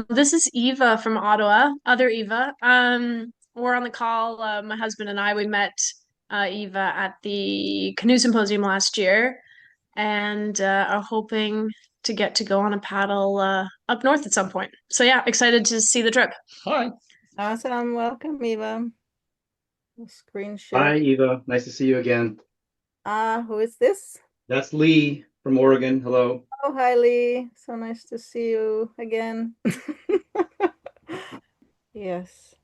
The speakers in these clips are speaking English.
This is Eva from Ottawa, other Eva. We're on the call. My husband and I, we met Eva at the Canoe Symposium last year and are hoping to get to go on a paddle up north at some point. So yeah, excited to see the trip. Hi. Awesome. Welcome, Eva. Screen share. Hi, Eva. Nice to see you again. Who is this? That's Lee from Oregon. Hello. Oh, hi, Lee. So nice to see you again. Yes.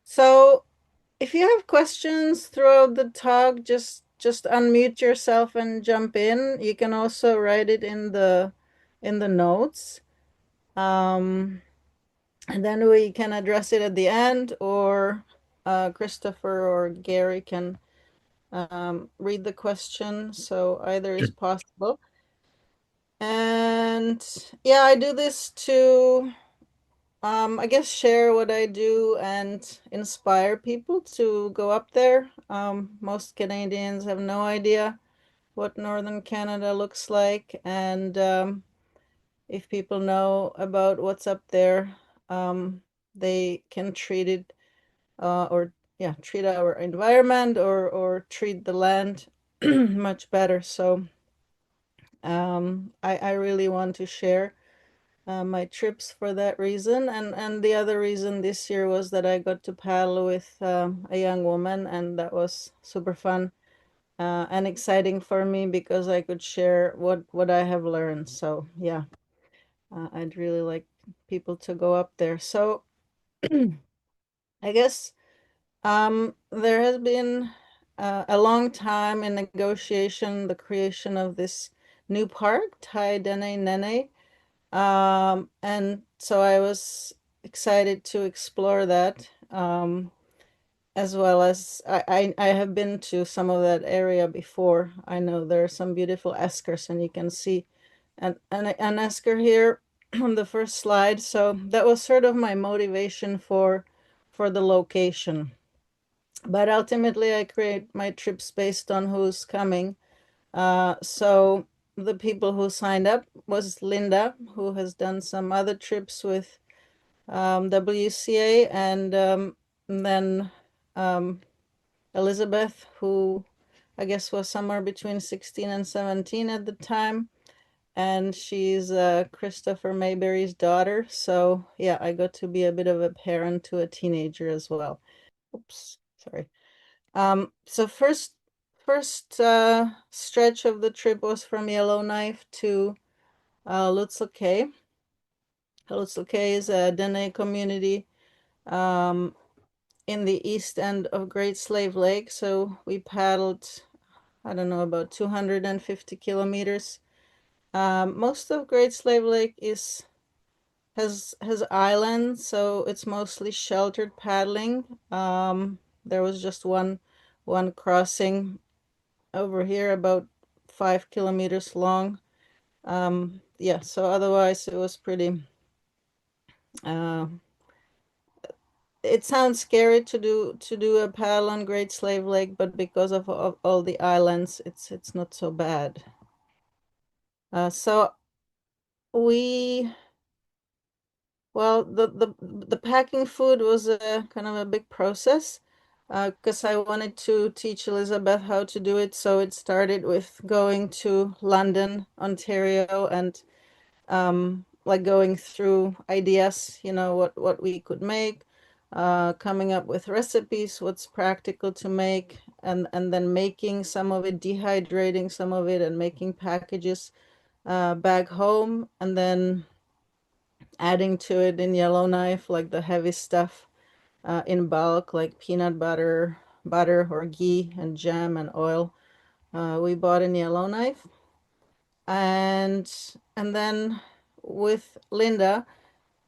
So if you have questions throughout the talk, just unmute yourself and jump in. You can also write it in the notes. Um, and then we can address it at the end, or Christopher or Gary can read the question. So either is possible. And yeah, I do this to, I guess, share what I do and inspire people to go up there. Most Canadians have no idea what Northern Canada looks like. And if people know about what's up there, they can treat it or yeah, treat our environment or treat the land much better. So I really want to share my trips for that reason. And the other reason this year was that I got to paddle with a young woman, and that was super fun and exciting for me because I could share what I have learned. So yeah, I'd really like people to go up there. So I guess there has been a long time in negotiation, the creation of this new park, ThaideneNene. And so I was excited to explore that, as well as I have been to some of that area before. I know there are some beautiful eskers, and you can see an esker here on the first slide. So that was sort of my motivation for the location. But ultimately, I create my trips based on who's coming. So the people who signed up was Linda, who has done some other trips with WCA, and then um, Elizabeth, who I guess was somewhere between 16 and 17 at the time. And she's Christopher Mayberry's daughter. So yeah, I got to be a bit of a parent to a teenager as well. Oops, sorry. So first stretch of the trip was from Yellowknife to Lutselk'e. Lutselk'e is a Dene community um, in the east end of Great Slave Lake. So we paddled, I don't know, about 250 kilometers. Most of Great Slave Lake has islands, so it's mostly sheltered paddling. There was just one crossing over here about 5 kilometers long. Yeah, so otherwise it was pretty. Uh, it sounds scary to do a paddle on Great Slave Lake, but because of all the islands, it's not so bad. So we well the packing food was a kind of a big process because I wanted to teach Elizabeth how to do it. So it started with going to London, Ontario, and like going through ideas, what we could make, coming up with recipes, what's practical to make, and then making some of it, dehydrating some of it, and making packages back home, and then adding to it in Yellowknife, like the heavy stuff in bulk, like peanut butter or ghee and jam and oil. We bought in Yellowknife, and then with Linda,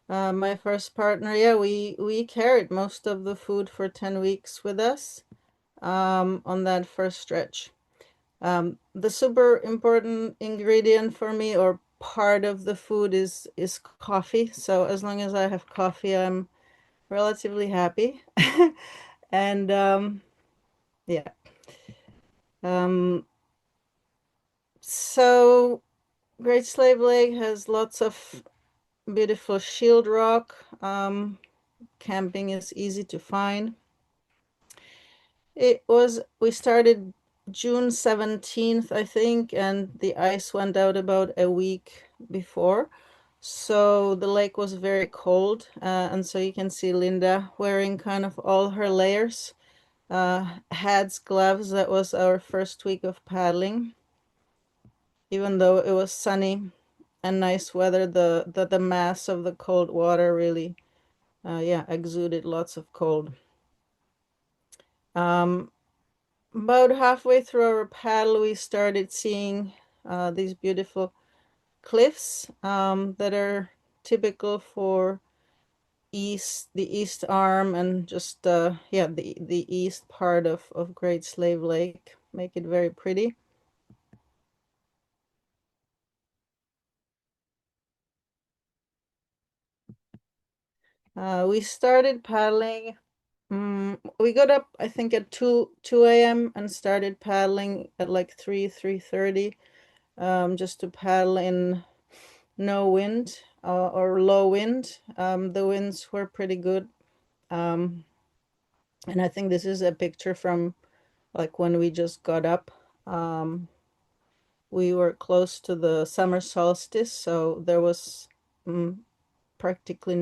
my first partner, yeah, we carried most of the food for 10 weeks with us on that first stretch. The super important ingredient for me, or part of the food, is coffee. So as long as I have coffee, I'm relatively happy. And yeah. Um, so Great Slave Lake has lots of beautiful shield rock. Camping is easy to find. We started June 17th, I think, and the ice went out about a week before. So the lake was very cold, and so you can see Linda wearing kind of all her layers. Hats, gloves. That was our first week of paddling. Even though it was sunny and nice weather, the mass of the cold water really, yeah, exuded lots of cold. About halfway through our paddle, we started seeing these beautiful cliffs that are typical for the east arm and just yeah, the east part of Great Slave Lake, make it very pretty. We started paddling. We got up, I think, at 2 a.m. and started paddling at like 3:30, just to paddle in no wind or low wind. The winds were pretty good. And I think this is a picture from like when we just got up. We were close to the summer solstice, so there was practically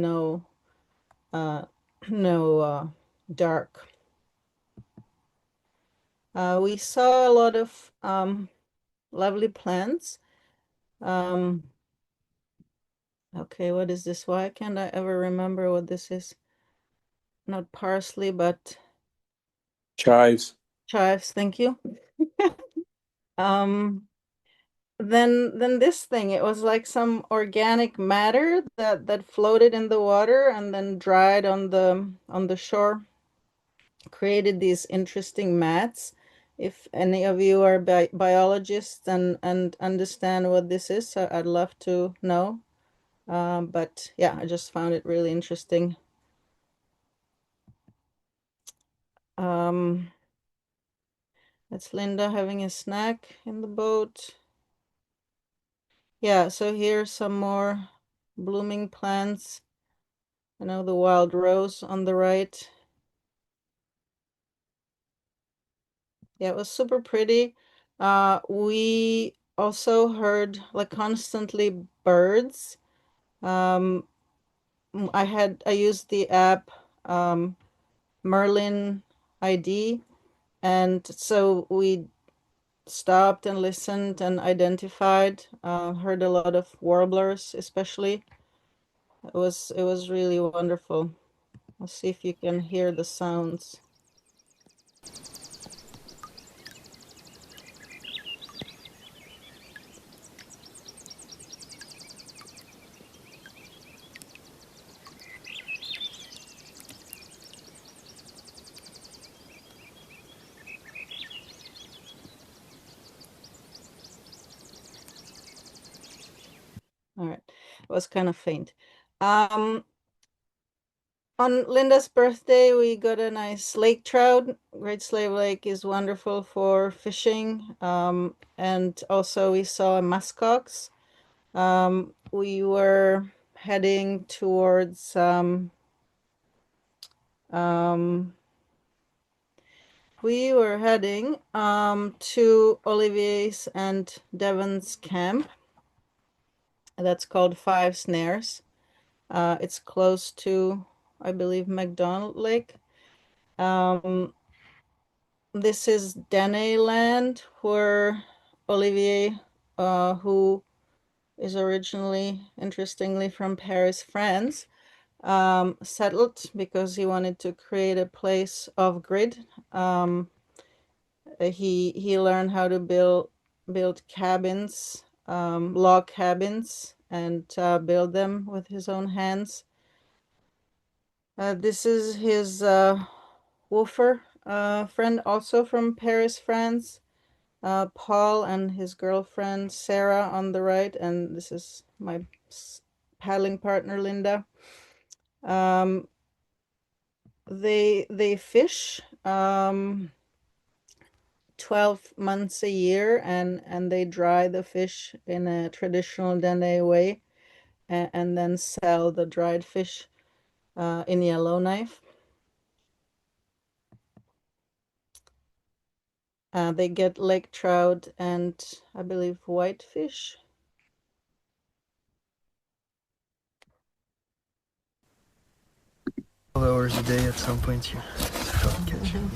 uh, no dark. We saw a lot of lovely plants. Um, okay, what is this? Why can't I ever remember what this is? Not parsley, but Chives. chives. Thank you. Um, then this thing, it was like some organic matter that floated in the water and then dried on the shore, created these interesting mats. If any of you are biologists and understand what this is, so I'd love to know. But yeah, I just found it really interesting. Um, that's Linda having a snack in the boat. Yeah, so here's some more blooming plants. I know the wild rose on the right. Yeah, it was super pretty. We also heard like constantly birds. Um, I used the app Merlin ID, and so we stopped and listened and identified, heard a lot of warblers, especially. It was really wonderful. Let's see if you can hear the sounds. All right, it was kind of faint. On Linda's birthday, we got a nice lake trout. Great Slave Lake is wonderful for fishing. And also we saw a muskox. We were heading towards to Olivier's and Devon's camp. That's called Five Snares. It's close to, I believe, McDonald Lake. This is Dene land where Olivier, who is originally, interestingly, from Paris, France, settled because he wanted to create a place of grid. He learned how to build cabins, log cabins, and build them with his own hands. This is his woofer friend, also from Paris, France. Paul and his girlfriend Sarah on the right, and this is my paddling partner Linda. They fish 12 months a year, and they dry the fish in a traditional Dene way. and then sell the dried fish in Yellowknife. They get lake trout and I believe whitefish. 12 hours a day at some point you start catching.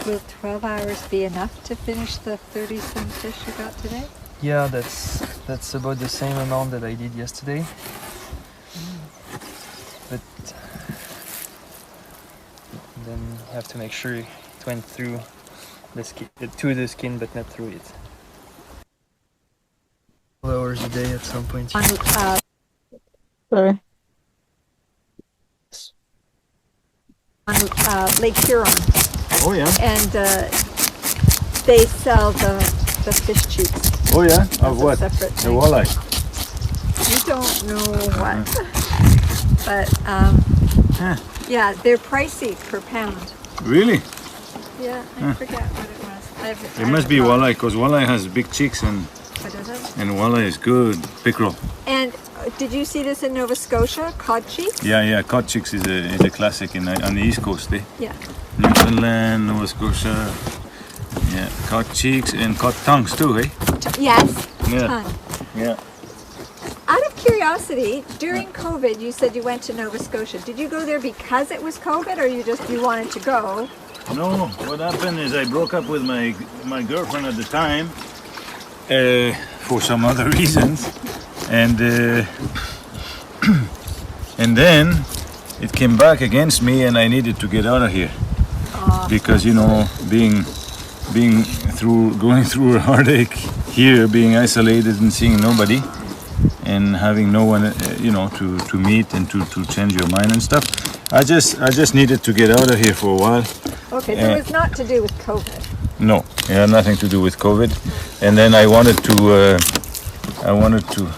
Will 12 hours be enough to finish the 30-some fish you got today? Yeah, that's about the same amount that I did yesterday. But then you have to make sure it went through the skin, to the skin, but not through it. 12 hours a day at some point. On Sorry. Lake Huron, Oh yeah. and they sell the fish cheeks. Oh yeah. As Of a what? separate The thing. walleye. You don't know what, but Huh. yeah, they're pricey per pound. Really? Yeah, I forget what it was. It must be walleye, because walleye has big cheeks and What is it? walleye is good. Pickerel. And did you see this in Nova Scotia? Cod cheeks? Yeah. Cod chicks is a classic on the East Coast. Yeah. Newfoundland, Nova Scotia. Yeah, cod cheeks and cod tongues too, eh? Yes. Yeah. Ton. Yeah. Out of curiosity, during COVID, you said you went to Nova Scotia. Did you go there because it was COVID, or you wanted to go? No, what happened is I broke up with my girlfriend at the time for some other reasons, and and then it came back against me, and I needed to get out of here because going through a heartache here, being isolated and seeing nobody, and having no one to meet and to change your mind and stuff. I just needed to get out of here for a while. Okay, so it was not to do with COVID. No, it had nothing to do with COVID. And then I wanted to,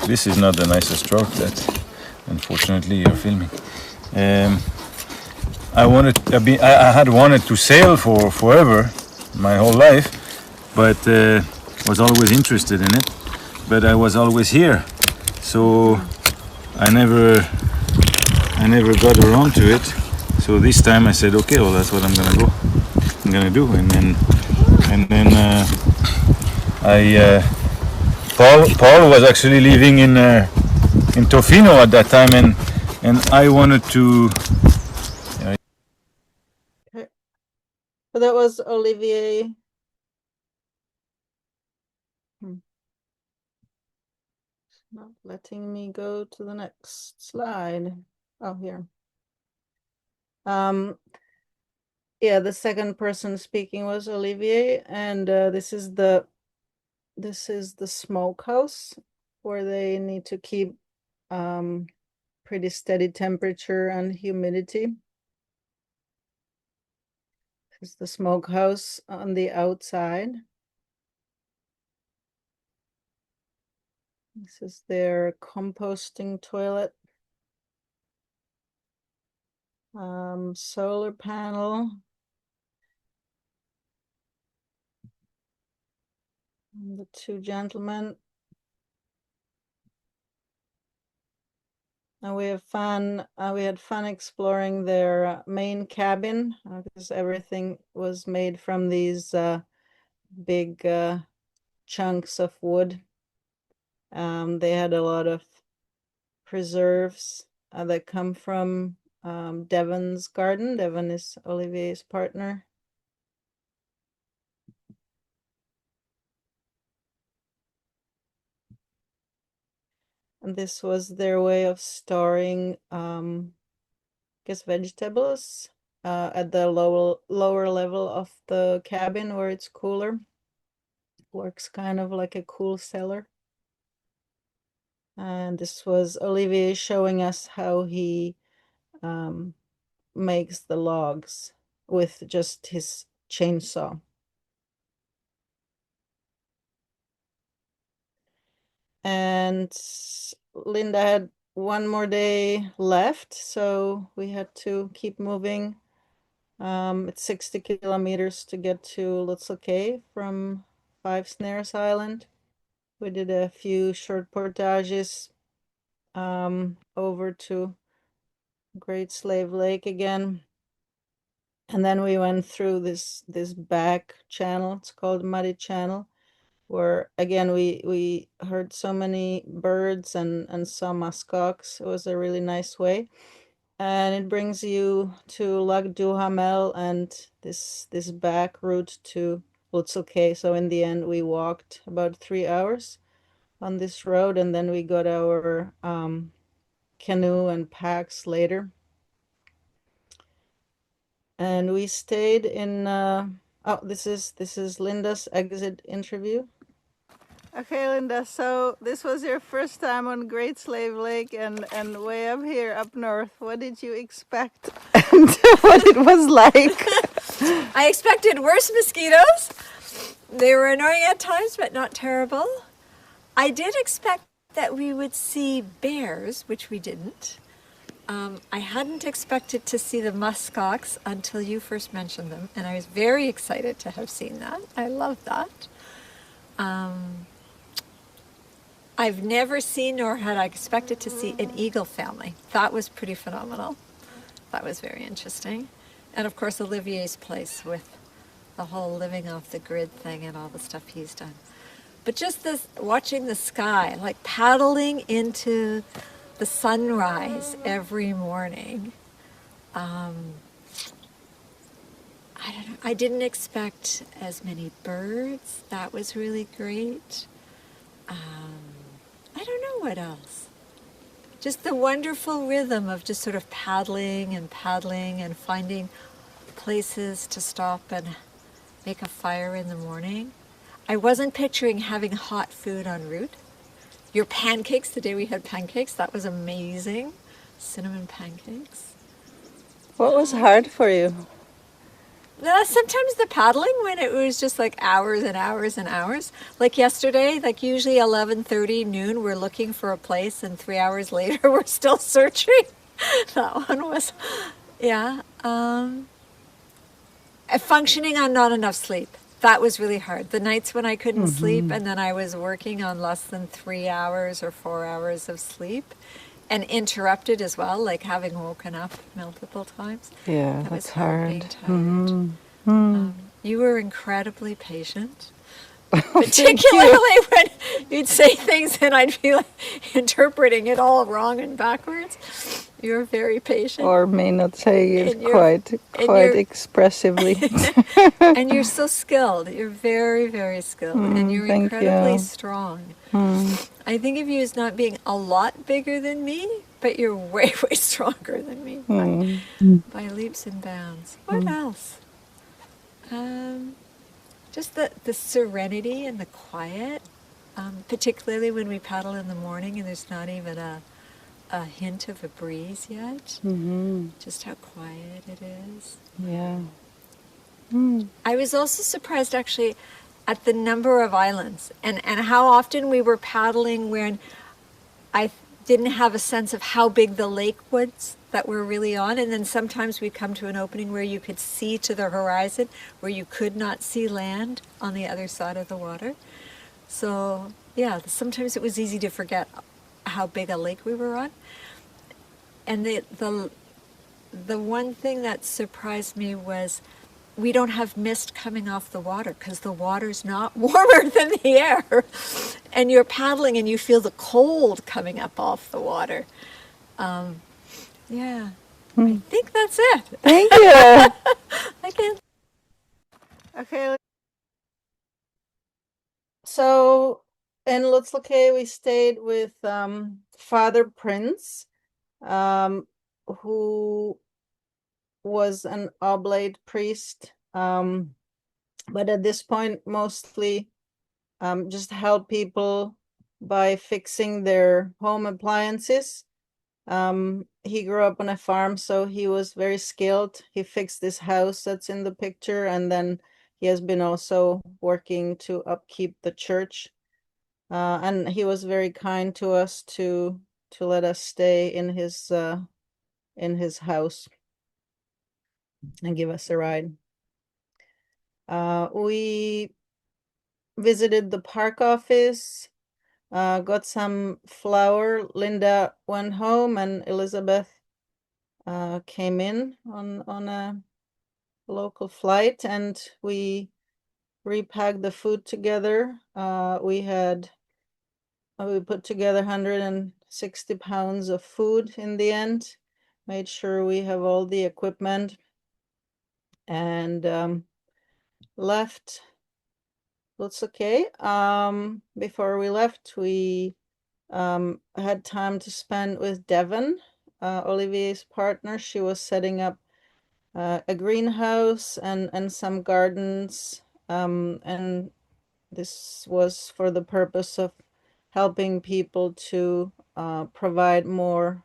this is not the nicest stroke that unfortunately you're filming. I had wanted to sail for forever, my whole life, but was always interested in it, but I was always here. So I never got around to it. So this time I said, okay, well that's what I'm gonna do. And then Paul was actually living in Tofino at that time, and I wanted to. So that was Olivier. It's not letting me go to the next slide. Oh, here. Yeah, the second person speaking was Olivier, and this is the smokehouse where they need to keep pretty steady temperature and humidity. This is the smokehouse on the outside. This is their composting toilet. Solar panel. And the two gentlemen. And we have fun. We had fun exploring their main cabin because everything was made from these big chunks of wood. They had a lot of preserves that come from Devon's garden. Devon is Olivier's partner. And this was their way of storing, I guess, vegetables at the lower level of the cabin where it's cooler. Works kind of like a cool cellar. And this was Olivier showing us how he makes the logs with just his chainsaw. And Linda had one more day left, so we had to keep moving. It's 60 kilometers to get to Lutselk'e from Five Snares Island. We did a few short portages over to Great Slave Lake again. And then we went through this back channel. It's called Muddy Channel, where again we heard so many birds and saw muskox. It was a really nice way. And it brings you to Lac du Hamel and this back route to Lutselk'e. So in the end, we walked about 3 hours on this road, and then we got our canoe and packs later. And we stayed in. Oh, this is Linda's exit interview. Okay, Linda, so this was your first time on Great Slave Lake and way up here up north. What did you expect and what it was like? I expected worse mosquitoes. They were annoying at times, but not terrible. I did expect that we would see bears, which we didn't. I hadn't expected to see the muskox until you first mentioned them, and I was very excited to have seen that. I love that. I've never seen nor had I expected to see an eagle family. That was pretty phenomenal. That was very interesting. And of course, Olivier's place with the whole living off the grid thing and all the stuff he's done. But just this, watching the sky, like paddling into the sunrise every morning. I don't know, I didn't expect as many birds. That was really great. I don't know what else. Just the wonderful rhythm of just sort of paddling and finding places to stop and make a fire in the morning. I wasn't picturing having hot food en route. Your pancakes, the day we had pancakes, that was amazing. Cinnamon pancakes. What was hard for you? Sometimes the paddling, when it was just like hours and hours and hours. Like yesterday, like usually 11:30, noon, we're looking for a place, and 3 hours later, we're still searching. That one was, yeah. Functioning on not enough sleep. That was really hard. The nights when I couldn't sleep, and then I was working on less than 3 hours or 4 hours of sleep, and interrupted as well, like having woken up multiple times. Yeah, That that's was hard. Being hard. tired. You were incredibly patient, particularly when you'd say things and I'd be like interpreting it all wrong and backwards. You were very patient. Or may not say it And quite expressively. And you're so skilled. You're very, very skilled. And you're thank incredibly you. strong. I think of you as not being a lot bigger than me, but you're way, way stronger than me by leaps and bounds. What else? Just the serenity and the quiet, particularly when we paddle in the morning and there's not even a hint of a breeze yet. Just how quiet it is. Yeah. I was also surprised actually at the number of islands and how often we were paddling when I didn't have a sense of how big the lake was that we're really on. And then sometimes we'd come to an opening where you could see to the horizon where you could not see land on the other side of the water. So yeah, sometimes it was easy to forget how big a lake we were on. And the one thing that surprised me was we don't have mist coming off the water because the water's not warmer than the air. And you're paddling and you feel the cold coming up off the water. Yeah, I think that's it. Thank you. Okay. Okay. So in Lutselk'e, we stayed with Father Prince, who was an oblate priest, but at this point mostly just help people by fixing their home appliances. He grew up on a farm, so he was very skilled. He fixed this house that's in the picture, and then he has been also working to upkeep the church. And he was very kind to us to let us stay in his house and give us a ride. We visited the park office, got some flour. Linda went home, and Elizabeth came in on a local flight, and we repacked the food together. We put together 160 pounds of food in the end, made sure we have all the equipment, and left Lutselk'e. Before we left, we had time to spend with Devon, Olivier's partner. She was setting up a greenhouse and some gardens, and this was for the purpose of helping people to provide more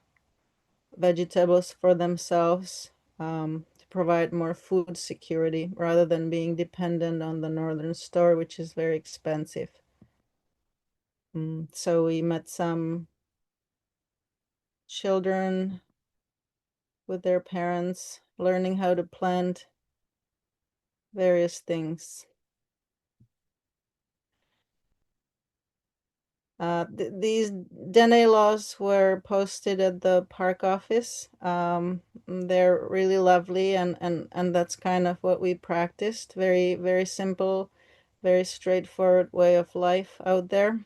vegetables for themselves, to provide more food security rather than being dependent on the northern store, which is very expensive. So we met some children with their parents, learning how to plant various things. These ThaideneNene laws were posted at the park office. They're really lovely, and that's kind of what we practiced. Very, very simple, very straightforward way of life out there.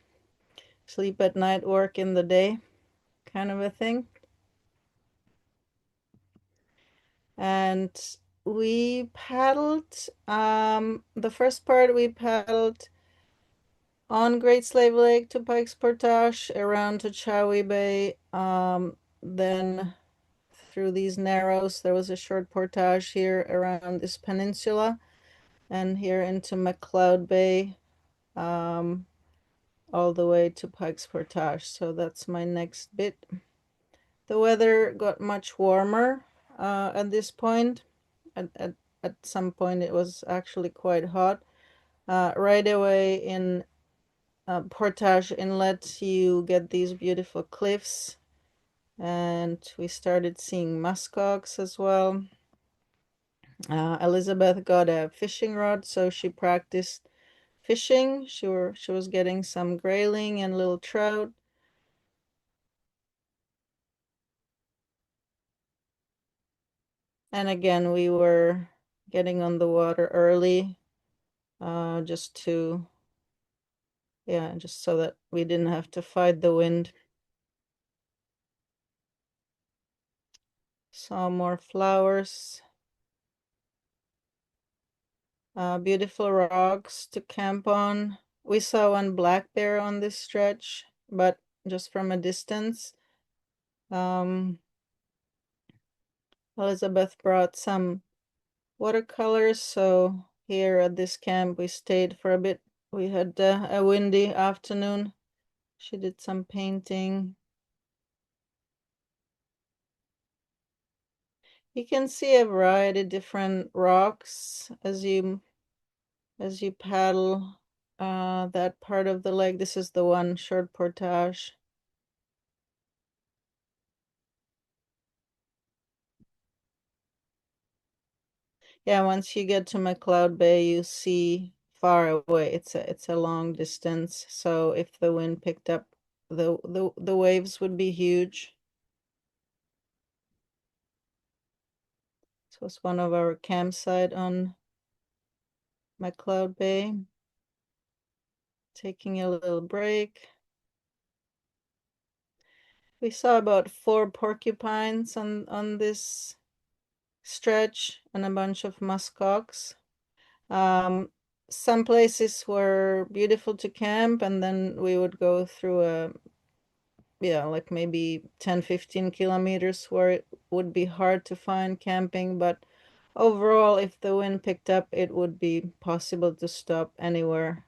Sleep at night, work in the day, kind of a thing. And we paddled, the first part we paddled on Great Slave Lake to Pikes Portage, around to Chowie Bay, then through these narrows. There was a short portage here around this peninsula, and here into McLeod Bay, all the way to Pikes Portage. So that's my next bit. The weather got much warmer at this point. At some point it was actually quite hot. Right away in Portage Inlet, you get these beautiful cliffs, and we started seeing muskox as well. Elizabeth got a fishing rod, so she practiced fishing. She was getting some grayling and little trout. And again, we were getting on the water early, just so that we didn't have to fight the wind. Saw more flowers. Beautiful rocks to camp on. We saw one black bear on this stretch, but just from a distance. Elizabeth brought some watercolors, so here at this camp we stayed for a bit. We had a windy afternoon. She did some painting. You can see a variety of different rocks as you paddle that part of the lake. This is the one short portage. Yeah, once you get to McLeod Bay, you see far away. It's a long distance. So if the wind picked up, the waves would be huge. This was one of our campsite on McLeod Bay. Taking a little break. We saw about 4 porcupines on this stretch and a bunch of muskox. Some places were beautiful to camp, and then we would go through like maybe 10-15 kilometers where it would be hard to find camping, but overall, if the wind picked up, it would be possible to stop anywhere.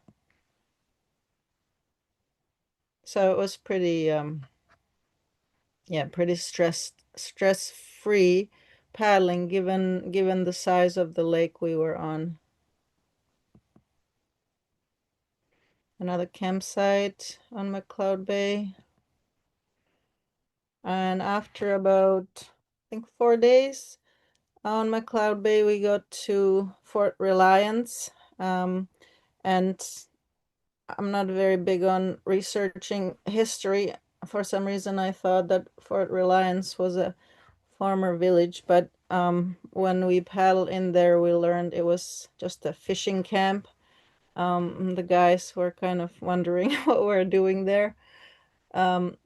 So it was pretty yeah, pretty stress-free paddling given the size of the lake we were on. Another campsite on McCloud Bay. And after about, I think, 4 days on McCloud Bay, we got to Fort Reliance. And I'm not very big on researching history. For some reason, I thought that Fort Reliance was a former village, but when we paddled in there, we learned it was just a fishing camp. The guys were kind of wondering what we're doing there.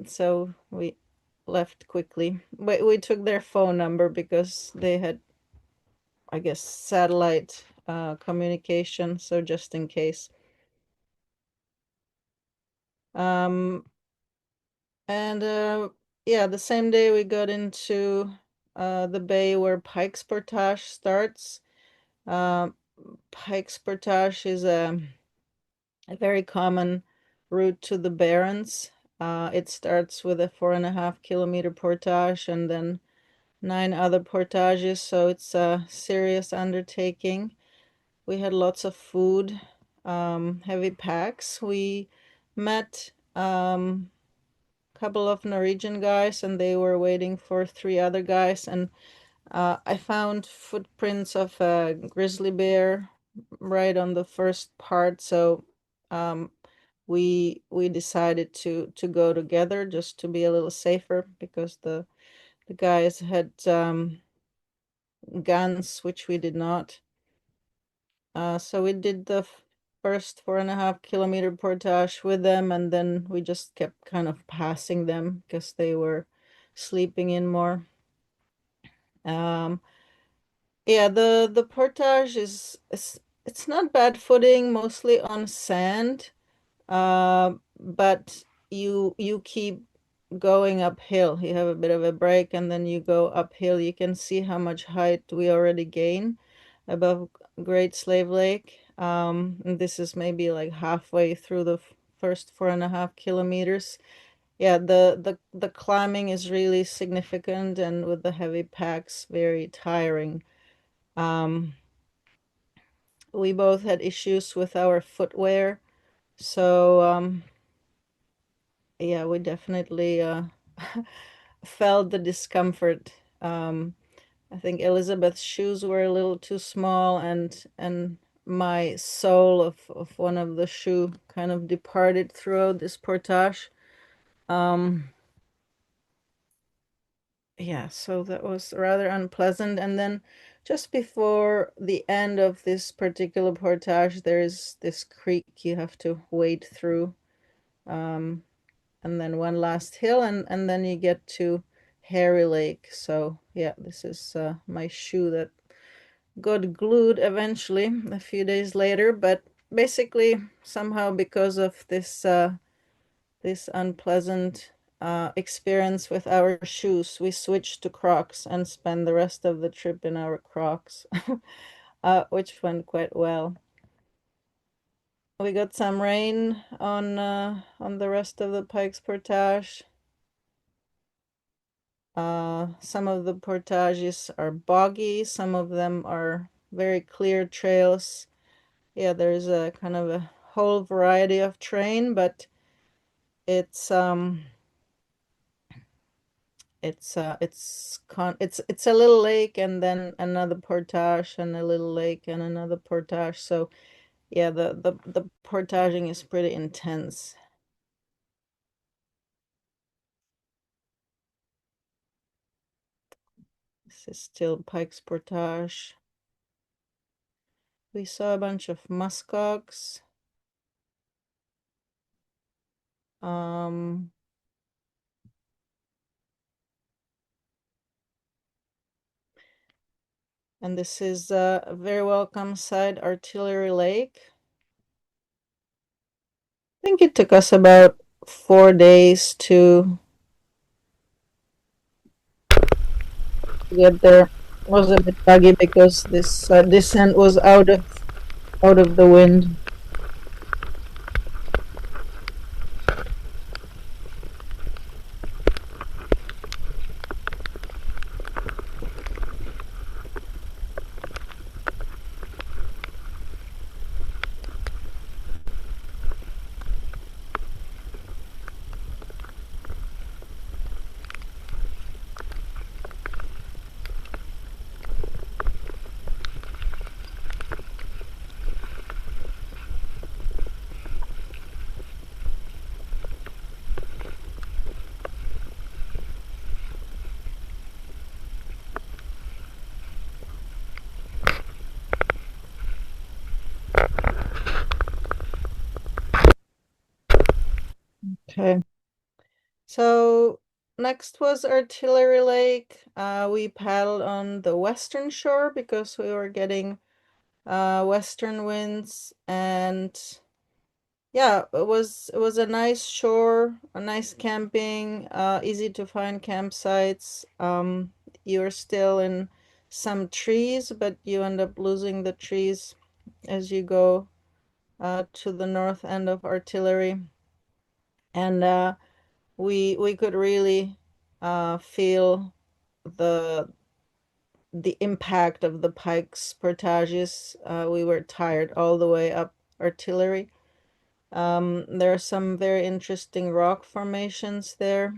So we left quickly. We took their phone number because they had, I guess, satellite communication, so just in case. And yeah, the same day we got into the bay where Pike's Portage starts. Pike's Portage is a very common route to the Barrens. It starts with a 4.5 kilometer portage and then 9 other portages, so it's a serious undertaking. We had lots of food, heavy packs. We met couple of Norwegian guys and they were waiting for 3 other guys, and I found footprints of a grizzly bear right on the first part, so we decided to go together just to be a little safer because the guys had guns, which we did not. So we did the first 4.5 kilometer portage with them, and then we just kept kind of passing them because they were sleeping in more. Yeah, the portage is it's not bad footing, mostly on sand, but you keep going uphill. You have a bit of a break, and then you go uphill. You can see how much height we already gain above Great Slave Lake. And this is maybe like halfway through the first 4.5 kilometers. Yeah, the climbing is really significant, and with the heavy packs, very tiring. We both had issues with our footwear, so yeah, we definitely felt the discomfort. I think Elizabeth's shoes were a little too small, and my sole of one of the shoe kind of departed throughout this portage. Yeah, so that was rather unpleasant. And then just before the end of this particular portage, there is this creek you have to wade through. And then one last hill, and then you get to Hairy Lake. So yeah, this is my shoe that got glued eventually a few days later. But basically, somehow because of this unpleasant experience with our shoes, we switched to Crocs and spent the rest of the trip in our Crocs, which went quite well. We got some rain on the rest of the Pikes Portage. Some of the portages are boggy, some of them are very clear trails. Yeah, there's a kind of a whole variety of terrain, but it's it's a little lake and then another portage and a little lake and another portage. So yeah, the portaging is pretty intense. This is still Pike's Portage. We saw a bunch of muskox. And this is a very welcome side, Artillery Lake. I think it took us about 4 days to get there. It was a bit buggy because this descent was out of the wind. Okay. So next was Artillery Lake. We paddled on the western shore because we were getting western winds, and yeah, it was a nice shore, a nice camping, easy to find campsites. You're still in some trees, but you end up losing the trees as you go to the north end of Artillery, and we could really feel the the impact of the pikes portages. We were tired all the way up Artillery. There are some very interesting rock formations there.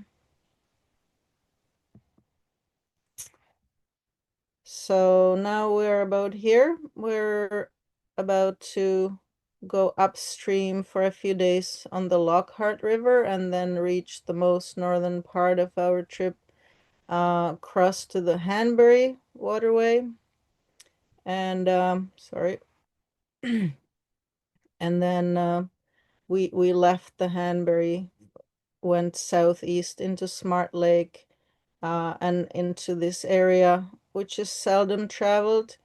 So now we're about here. We're about to go upstream for a few days on the Lockhart River and then reach the most northern part of our trip, cross to the Hanbury waterway. And sorry. And then we left the Hanbury, went southeast into Smart Lake, and into this area, which is seldom traveled.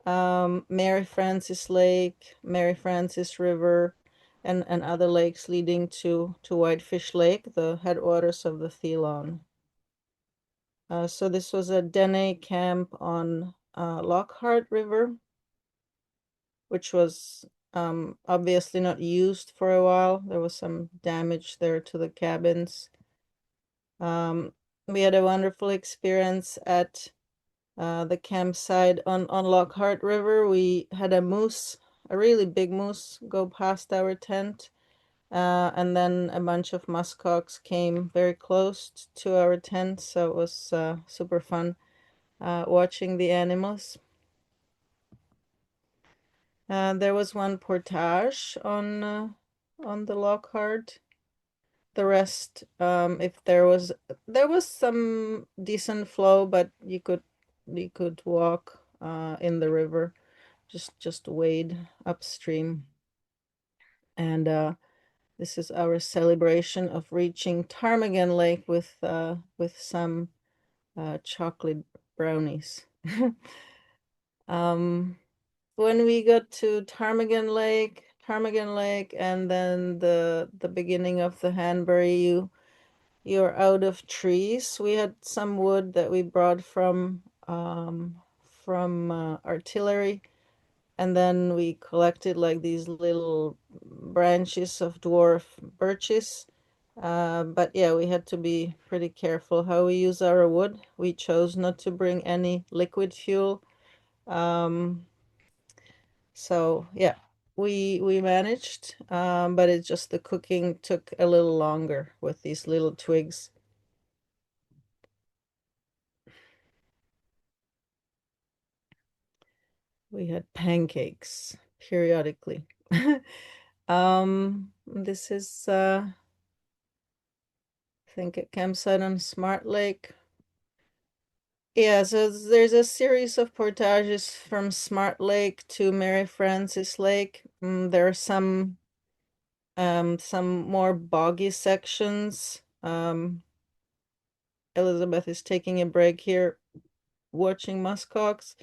Mary Frances Lake, Mary Frances River, and other lakes leading to Whitefish Lake, the headwaters of the Thelon. So this was a ThaideneNene camp on Lockhart River, which was obviously not used for a while. There was some damage there to the cabins. We had a wonderful experience at the campsite on Lockhart River. We had a moose, a really big moose, go past our tent. And then a bunch of muskox came very close to our tent, so it was super fun watching the animals. There was one portage on the Lockhart. The rest, if there was some decent flow, but you could walk in the river, just wade upstream. And this is our celebration of reaching Ptarmigan Lake with some chocolate brownies. When we got to Ptarmigan Lake, and then the beginning of the Hanbury, you're out of trees. We had some wood that we brought from Artillery, and then we collected like these little branches of dwarf birches. But yeah, we had to be pretty careful how we use our wood. We chose not to bring any liquid fuel. So yeah, we managed, but it's just the cooking took a little longer with these little twigs. We had pancakes periodically. This is I think a campsite on Smart Lake. Yeah, so there's a series of portages from Smart Lake to Mary Frances Lake. There are some more boggy sections. Elizabeth is taking a break here watching muskox.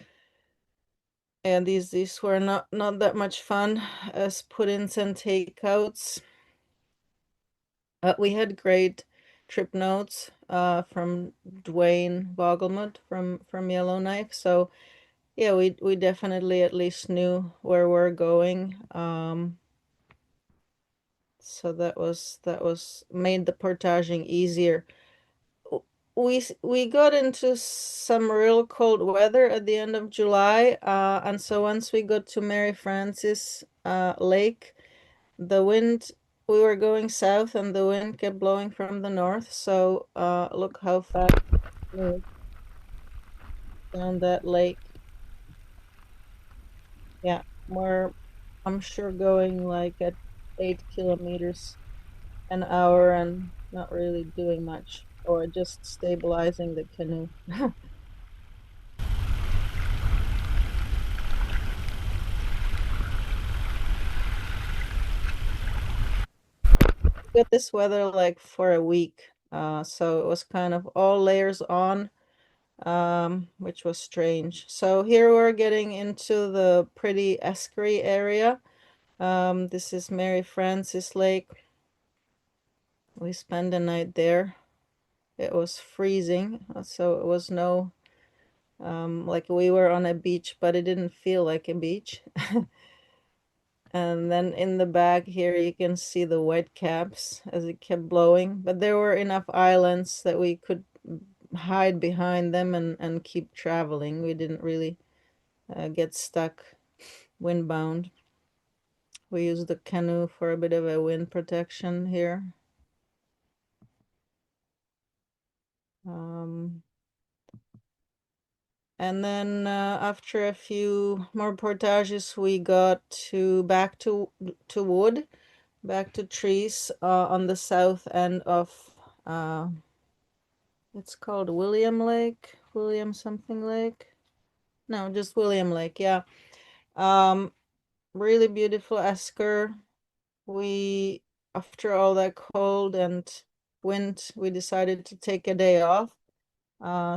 And these were not that much fun as put-ins and takeouts. We had great trip notes from Dwayne Vogelmuth from Yellowknife. So yeah, we definitely at least knew where we're going. So that was made the portaging easier. We got into some real cold weather at the end of July, and so once we got to Mary Frances Lake, the wind, we were going south and the wind kept blowing from the north. So look how fast we moved down that lake. Yeah, I'm sure going like at 8 kilometers an hour and not really doing much, or just stabilizing the canoe. got this weather like for a week. So it was kind of all layers on, which was strange. So here we're getting into the pretty estuary area. This is Mary Frances Lake. We spent the night there. It was freezing, so it was no, like we were on a beach, but it didn't feel like a beach. And then in the back here, you can see the white caps as it kept blowing. But there were enough islands that we could hide behind them and keep traveling. We didn't really get stuck windbound. We used the canoe for a bit of a wind protection here. And then after a few more portages, we got back to wood, back to trees on the south end of it's called William Lake, William something Lake. No, just William Lake, yeah. Really beautiful esker. We, after all that cold and wind, we decided to take a day off.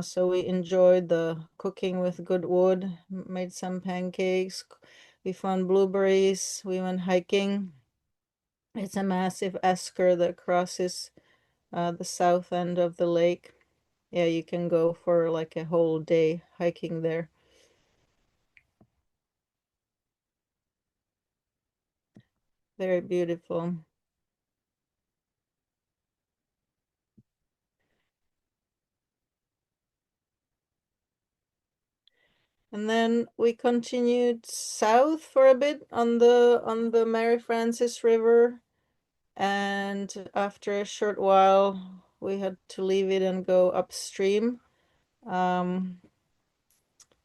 So we enjoyed the cooking with good wood, made some pancakes. We found blueberries. We went hiking. It's a massive esker that crosses the south end of the lake. Yeah, you can go for like a whole day hiking there. Very beautiful. And then we continued south for a bit on the Mary Frances River. And after a short while, we had to leave it and go upstream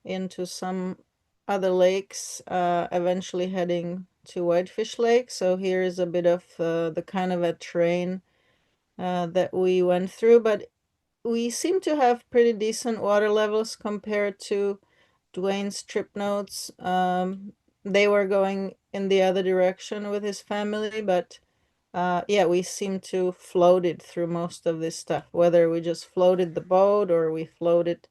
into some other lakes, eventually heading to Whitefish Lake. So here is a bit of the kind of a terrain that we went through, but we seem to have pretty decent water levels compared to Dwayne's trip notes. They were going in the other direction with his family, but yeah, we seem to floated through most of this stuff, whether we just floated the boat or we floated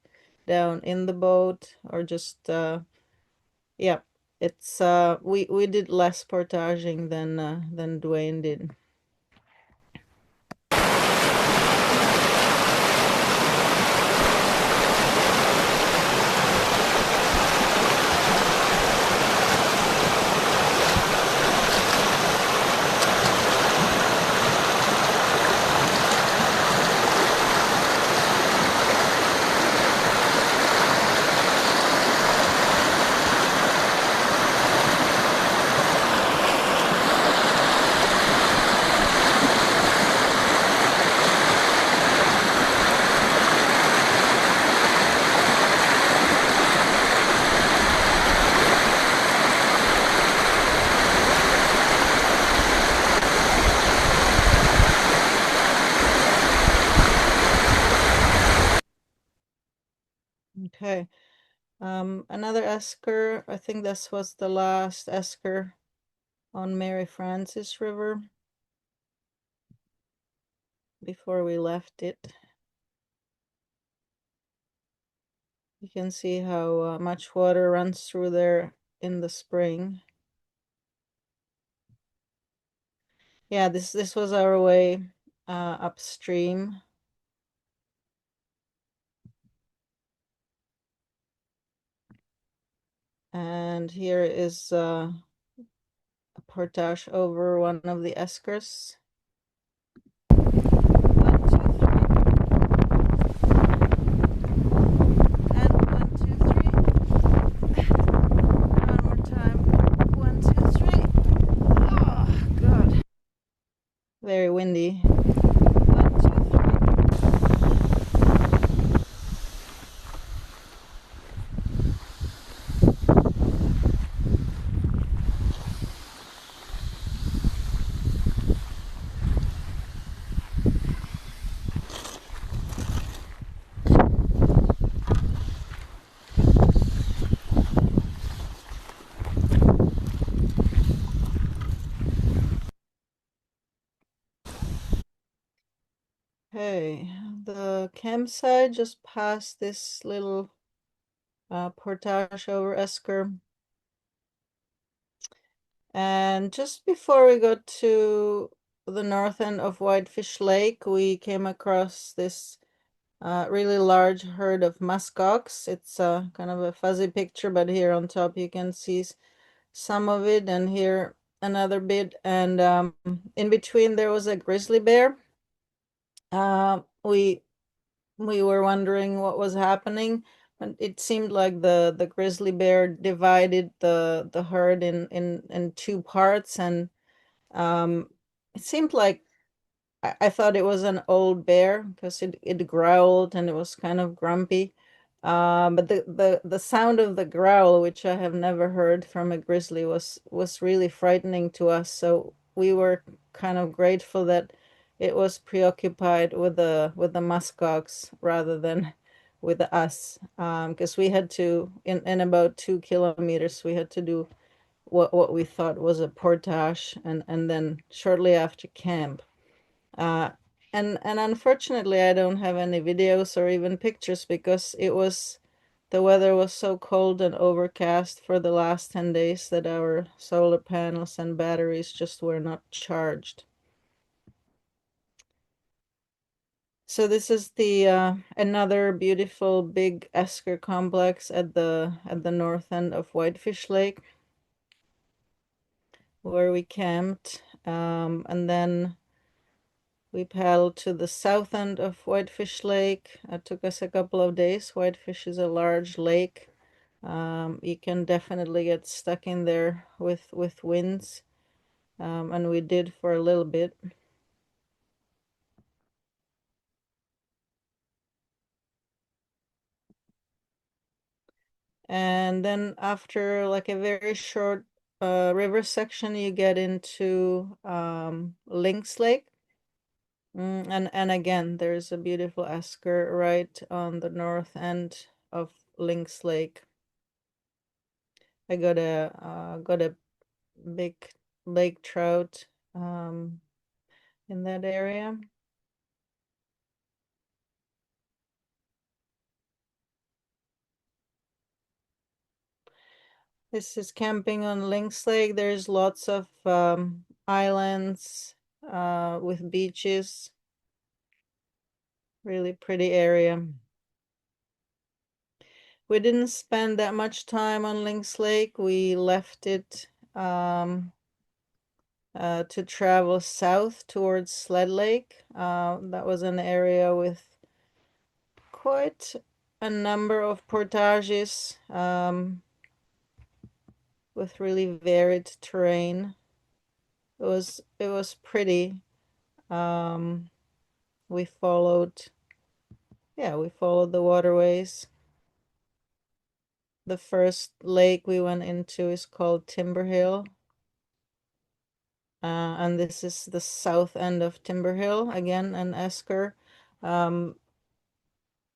down in the boat or just yeah, it's we did less portaging than Dwayne did. Okay. Another esker, I think this was the last esker on Mary Frances River before we left it. You can see how much water runs through there in the spring. Yeah, this was our way upstream. And here is a portage over one of the eskers. 1, 2, 3. And 1, 2, 3. One more time. 1, 2, 3. Oh, God. Very windy. 1, 2, 3. Okay, the campsite just past this little portage over Esker. And just before we got to the north end of Whitefish Lake, we came across this really large herd of muskox. It's kind of a fuzzy picture, but here on top you can see some of it, and here another bit. And in between there was a grizzly bear. We were wondering what was happening, and it seemed like the grizzly bear divided the herd in two parts, and it seemed like I thought it was an old bear because it growled and it was kind of grumpy. But the sound of the growl, which I have never heard from a grizzly, was really frightening to us. So we were kind of grateful that it was preoccupied with the muskox rather than with us. Because we had to in about 2 kilometers we had to do what we thought was a portage, and then shortly after camp. Uh, and unfortunately, I don't have any videos or even pictures because the weather was so cold and overcast for the last 10 days that our solar panels and batteries just were not charged. So this is the another beautiful big esker complex at the north end of Whitefish Lake, where we camped, and then we paddled to the south end of Whitefish Lake. It took us a couple of days. Whitefish is a large lake. You can definitely get stuck in there with winds, and we did for a little bit. And then after like a very short river section, you get into Lynx Lake. And again, there's a beautiful esker right on the north end of Lynx Lake. I got a big lake trout in that area. This is camping on Lynx Lake. There's lots of islands with beaches. Really pretty area. We didn't spend that much time on Lynx Lake. We left it to travel south towards Sled Lake. That was an area with quite a number of portages with really varied terrain. It was pretty. Um, we followed the waterways. The first lake we went into is called Timber Hill. And this is the south end of Timber Hill, again, an esker.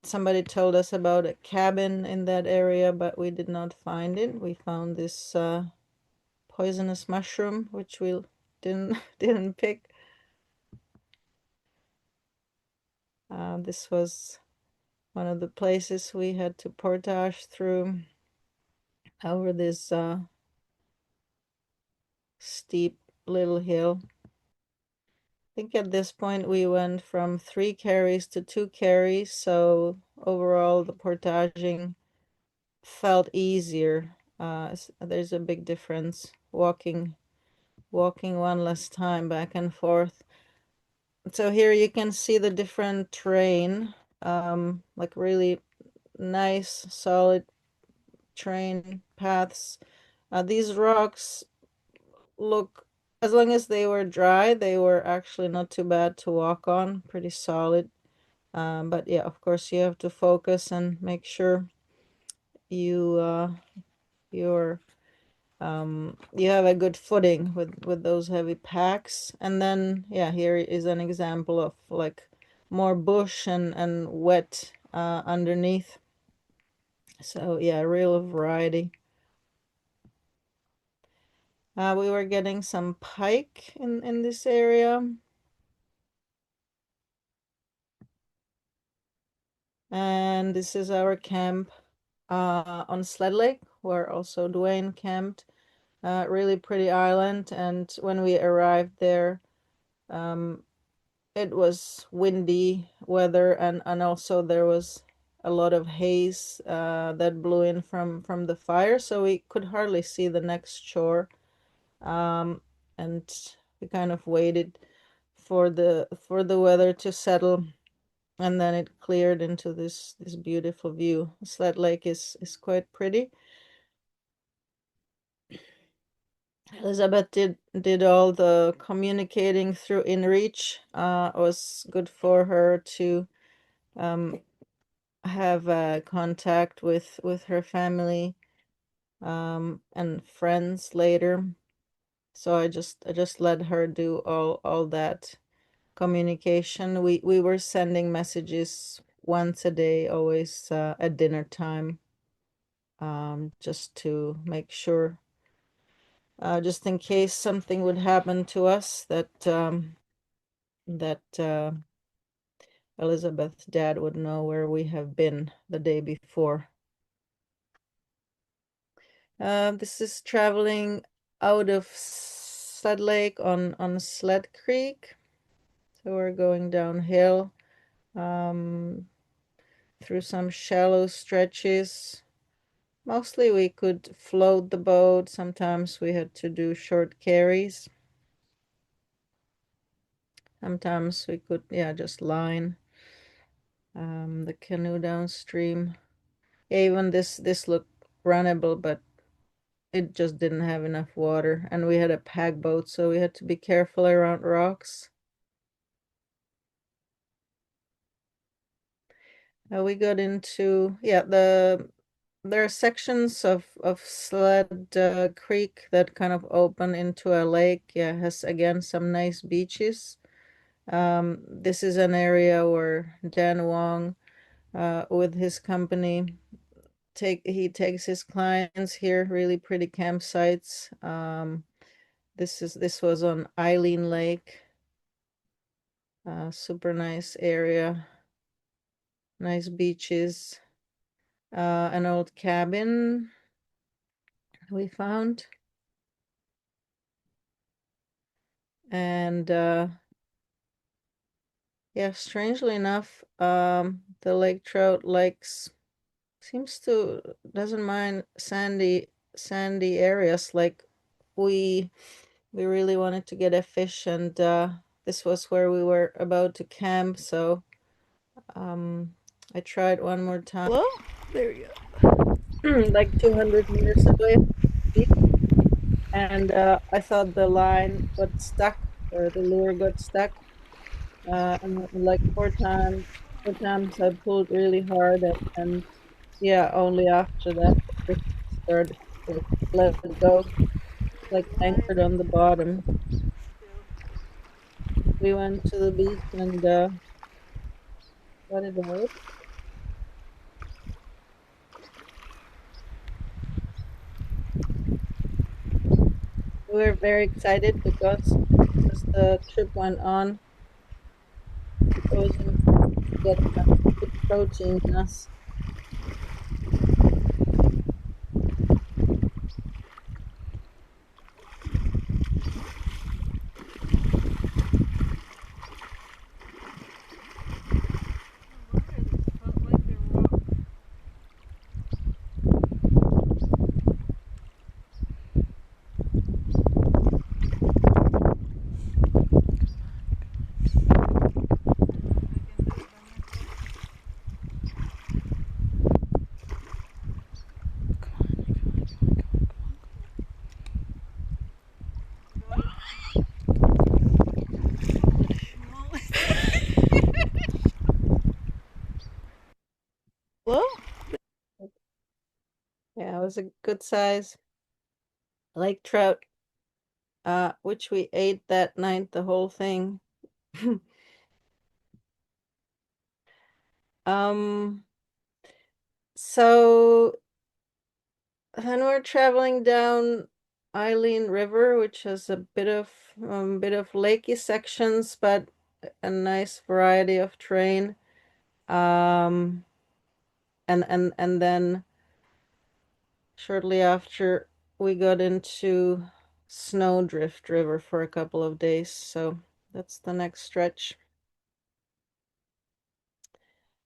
Somebody told us about a cabin in that area, but we did not find it. We found this poisonous mushroom, which we didn't pick. This was one of the places we had to portage through over this steep little hill. I think at this point we went from 3 carries to 2 carries, so overall the portaging felt easier. There's a big difference walking one less time back and forth. So here you can see the different terrain, like really nice solid terrain paths. These rocks look, as long as they were dry, they were actually not too bad to walk on, pretty solid. But yeah, of course you have to focus and make sure you're you have a good footing with those heavy packs. And then yeah, here is an example of like more bush and wet underneath. So yeah, real variety. We were getting some pike in this area. And this is our camp on Sled Lake, where also Dwayne camped. Really pretty island, and when we arrived there, it was windy weather, and also there was a lot of haze that blew in from the fire, so we could hardly see the next shore. And we kind of waited for the weather to settle, and then it cleared into this beautiful view. Sled Lake is quite pretty. Elizabeth did all the communicating through InReach. It was good for her to have contact with her family and friends later. So I just let her do all that communication. We were sending messages once a day, always at dinner time, just to make sure, just in case something would happen to us, that Elizabeth's dad would know where we have been the day before. This is traveling out of Sled Lake on Sled Creek. So we're going downhill through some shallow stretches. Mostly we could float the boat. Sometimes we had to do short carries. Sometimes we could, yeah, just line the canoe downstream. Yeah, even this looked runnable, but it just didn't have enough water, and we had a pack boat, so we had to be careful around rocks. We got into, yeah, there are sections of Sled Creek that kind of open into a lake. Yeah, has again some nice beaches. This is an area where Dan Wong, with his company, he takes his clients here. Really pretty campsites. This was on Eileen Lake. Super nice area. Nice beaches. An old cabin we found. And yeah, strangely enough, the lake trout doesn't mind sandy areas. Like we really wanted to get a fish, and this was where we were about to camp, so I tried one more time. Hello? There you go. Like 200 meters away, and I thought the line got stuck, or the lure got stuck, and like four times I pulled really hard, and yeah, only after that the fish started to let it go, like anchored on the bottom. We went to the beach and got it out. We were very excited because as the trip went on, it was important to get good protein in us. Hello? Yeah, it was a good size lake trout, which we ate that night, the whole thing. So then we're traveling down Eileen River, which has a bit of lakey sections, but a nice variety of terrain. and then shortly after we got into Snowdrift River for a couple of days. So that's the next stretch.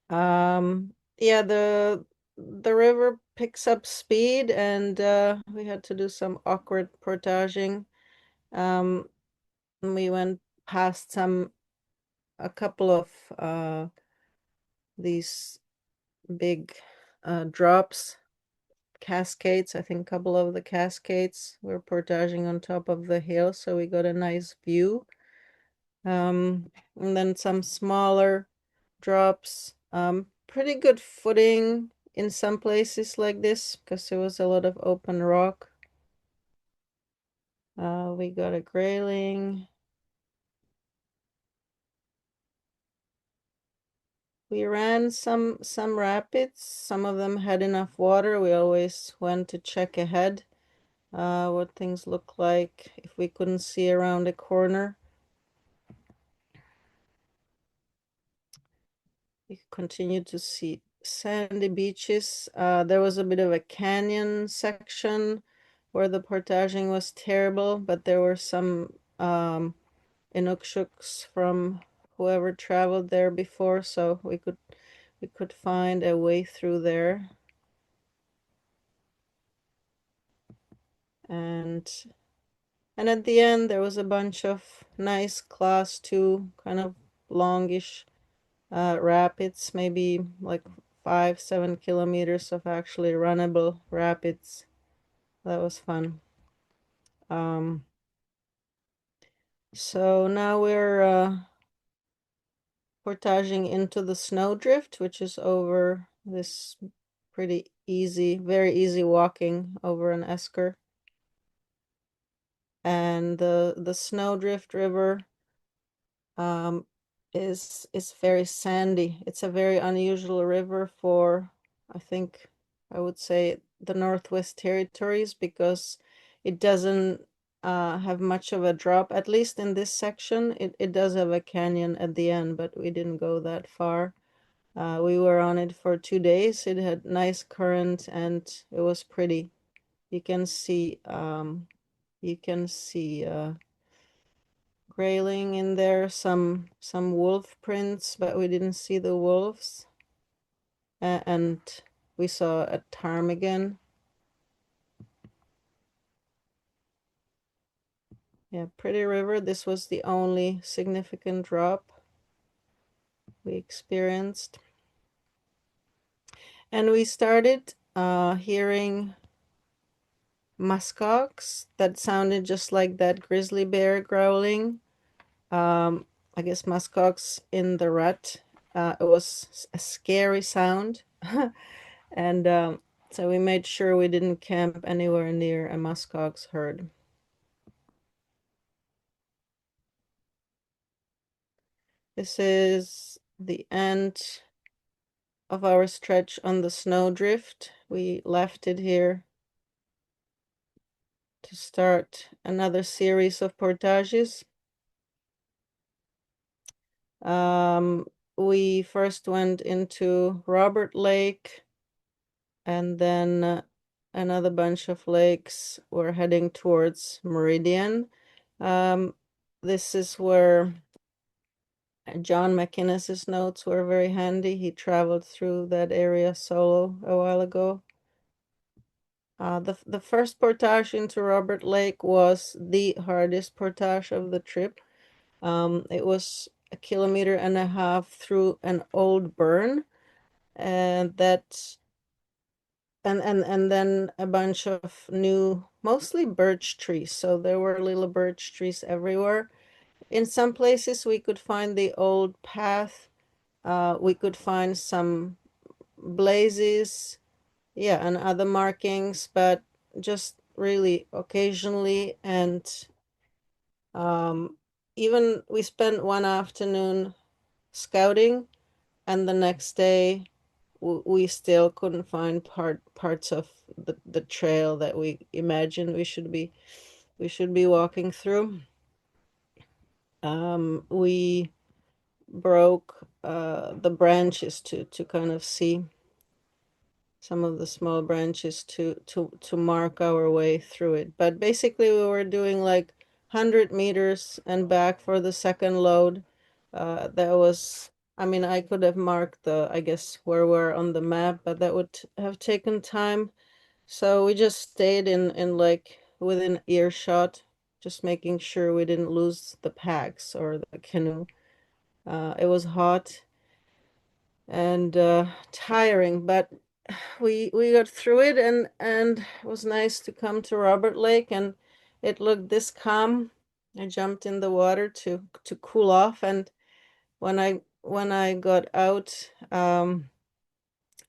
Yeah, the river picks up speed, and we had to do some awkward portaging. We went past a couple of these big drops, cascades. I think a couple of the cascades were portaging on top of the hill, so we got a nice view. And then some smaller drops. Pretty good footing in some places like this because there was a lot of open rock. We got a grayling. We ran some rapids. Some of them had enough water. We always went to check ahead what things look like if we couldn't see around a corner. We continued to see sandy beaches. There was a bit of a canyon section where the portaging was terrible, but there were some inukshuks from whoever traveled there before, so we could find a way through there. And at the end there was a bunch of nice class 2 kind of longish rapids, maybe like 5-7 kilometers of actually runnable rapids. That was fun. So now we're portaging into the snowdrift, which is over this pretty easy, very easy walking over an esker. And the Snowdrift River is very sandy. It's a very unusual river for, I think, I would say the Northwest Territories, because it doesn't have much of a drop. At least in this section, it does have a canyon at the end, but we didn't go that far. We were on it for 2 days. It had nice current and it was pretty. You can see grayling in there, some wolf prints, but we didn't see the wolves. And we saw a ptarmigan. Yeah, pretty river. This was the only significant drop we experienced. And we started hearing muskox that sounded just like that grizzly bear growling. I guess muskox in the rut. It was a scary sound. And so we made sure we didn't camp anywhere near a muskox herd. This is the end of our stretch on the snowdrift. We left it here to start another series of portages. We first went into Robert Lake, and then another bunch of lakes. We're heading towards Meridian. This is where John McInnes's notes were very handy. He traveled through that area solo a while ago. The first portage into Robert Lake was the hardest portage of the trip. It was 1.5 kilometers through an old burn, and and then a bunch of new, mostly birch trees. So there were little birch trees everywhere. In some places we could find the old path. We could find some blazes, yeah, and other markings, but just really occasionally. And even we spent one afternoon scouting, and the next day we still couldn't find parts of the trail that we imagined we should be walking through. We broke the branches to kind of see some of the small branches to mark our way through it. But basically, we were doing like 100 meters and back for the second load. That was, I mean, I could have marked I guess, where we're on the map, but that would have taken time. So we just stayed in like within earshot, just making sure we didn't lose the packs or the canoe. It was hot and tiring, but we got through it, and it was nice to come to Robert Lake, and it looked this calm. I jumped in the water to cool off, and when I got out,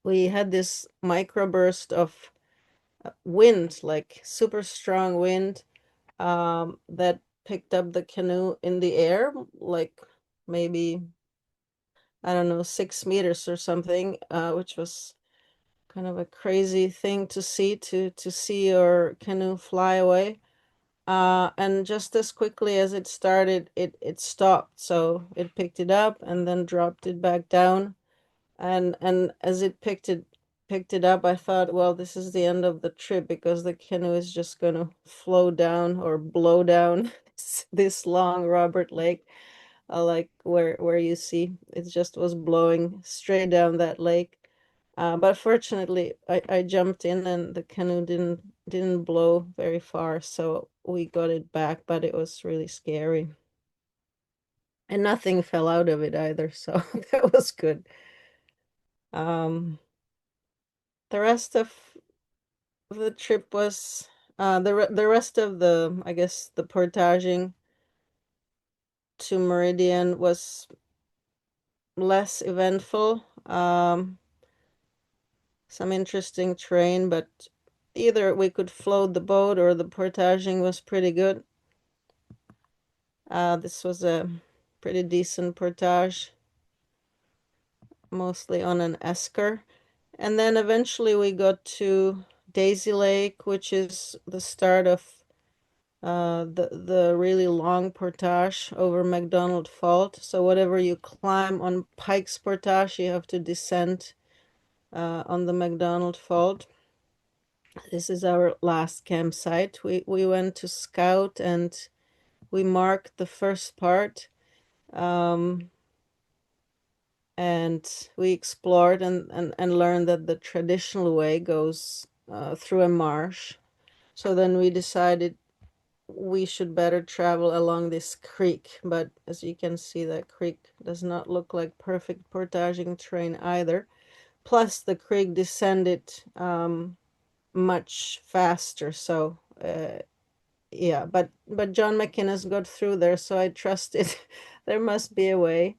we had this microburst of wind, like super strong wind, that picked up the canoe in the air, like maybe, I don't know, 6 meters or something, which was kind of a crazy thing to see your canoe fly away. And just as quickly as it started, it stopped. So it picked it up and then dropped it back down. And as it picked it up, I thought, well, this is the end of the trip because the canoe is just gonna flow down or blow down this long Robert Lake, like where you see it just was blowing straight down that lake. But fortunately, I jumped in and the canoe didn't blow very far, so we got it back, but it was really scary. And nothing fell out of it either, so that was good. Um, the rest of the trip was the rest of the, I guess, the portaging to Meridian was less eventful. Some interesting terrain, but either we could float the boat or the portaging was pretty good. This was a pretty decent portage, mostly on an esker. And then eventually we got to Daisy Lake, which is the start of the really long portage over McDonald Fault. So whatever you climb on Pike's Portage, you have to descend on the McDonald Fault. This is our last campsite. We went to scout and we marked the first part. And we explored and learned that the traditional way goes through a marsh. So then we decided we should better travel along this creek. But as you can see, that creek does not look like perfect portaging terrain either. Plus, the creek descended much faster. So yeah, but John McInnes got through there, so I trusted there must be a way.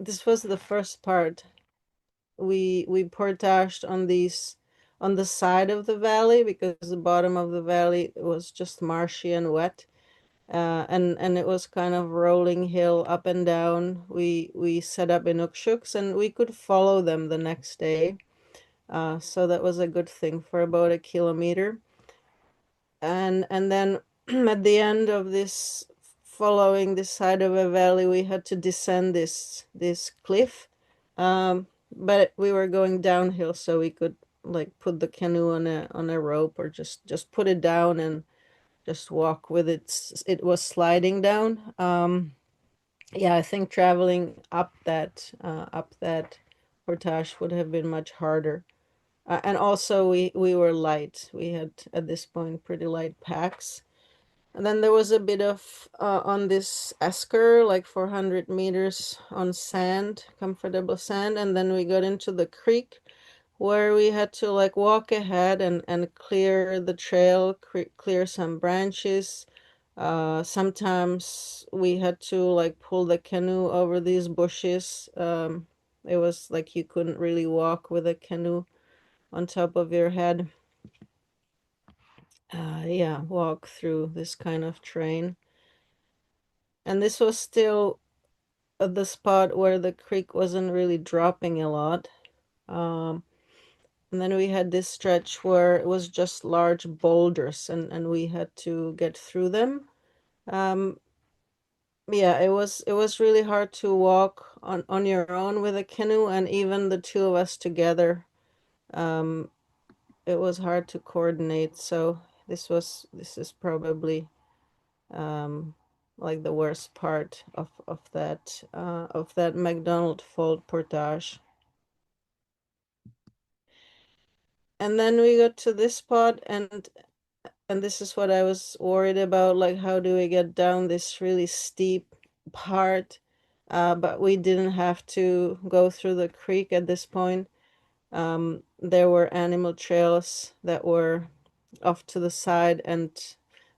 This was the first part. We portaged on the side of the valley because the bottom of the valley was just marshy and wet. And it was kind of rolling hill up and down. We set up inukshuks and we could follow them the next day. So that was a good thing for about a kilometer. And then at the end of this, following this side of a valley, we had to descend this cliff. But we were going downhill, so we could like put the canoe on a rope or just put it down and just walk with it. It was sliding down. Yeah, I think traveling up that portage would have been much harder. And also we were light. We had at this point pretty light packs. And then there was a bit of on this esker, like 400 meters on sand, comfortable sand, and then we got into the creek where we had to like walk ahead and clear the trail, clear some branches. Sometimes we had to like pull the canoe over these bushes. It was like you couldn't really walk with a canoe on top of your head. Yeah, walk through this kind of terrain. And this was still at the spot where the creek wasn't really dropping a lot. And then we had this stretch where it was just large boulders and we had to get through them. Yeah, it was really hard to walk on your own with a canoe, and even the two of us together it was hard to coordinate. So this is probably like the worst part of that McDonald fold portage. And then we got to this spot, and this is what I was worried about, like how do we get down this really steep part? But we didn't have to go through the creek at this point. There were animal trails that were off to the side, and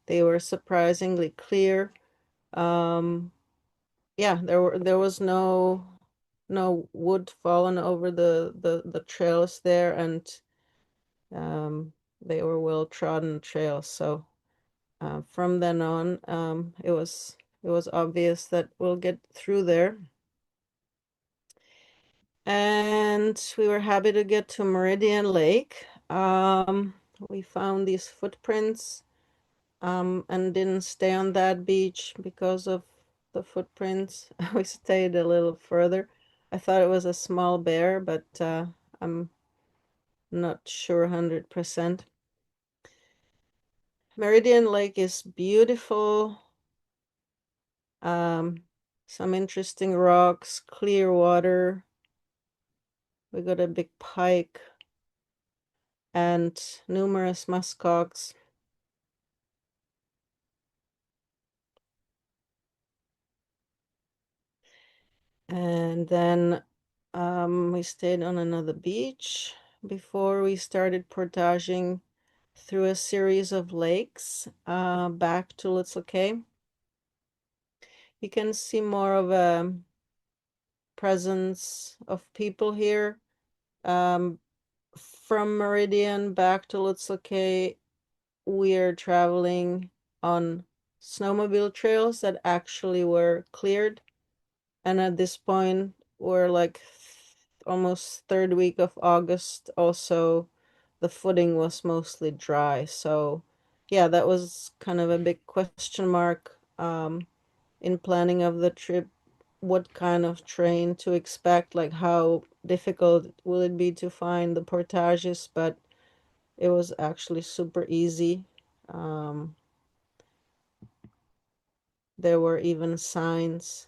they were surprisingly clear. Yeah, there was no wood fallen over the trails there, and they were well trodden trails. So from then on, it was obvious that we'll get through there. And we were happy to get to Meridian Lake. We found these footprints, and didn't stay on that beach because of the footprints. We stayed a little further. I thought it was a small bear, but I'm not sure 100%. Meridian Lake is beautiful. Some interesting rocks, clear water. We got a big pike and numerous muskox. And then we stayed on another beach before we started portaging through a series of lakes back to Lutselk'e. You can see more of a presence of people here. From Meridian back to Lutselk'e, we are traveling on snowmobile trails that actually were cleared. And at this point, we're like almost third week of August. Also, the footing was mostly dry. So yeah, that was kind of a big question mark in planning of the trip. What kind of train to expect, like how difficult will it be to find the portages, but it was actually super easy. There were even signs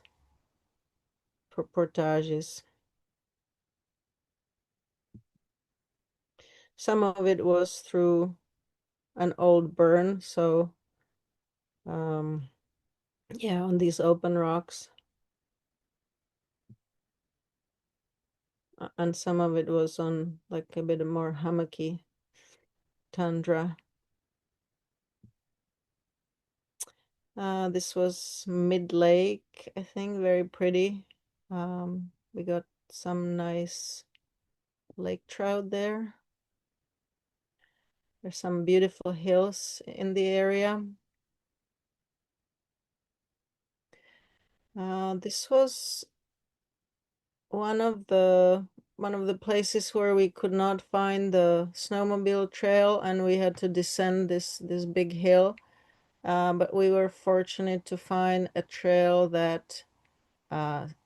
for portages. Some of it was through an old burn, so yeah, on these open rocks. And some of it was on like a bit more hummocky tundra. This was mid-lake, I think, very pretty. We got some nice lake trout there. There's some beautiful hills in the area. This was one of the places where we could not find the snowmobile trail, and we had to descend this big hill. But we were fortunate to find a trail that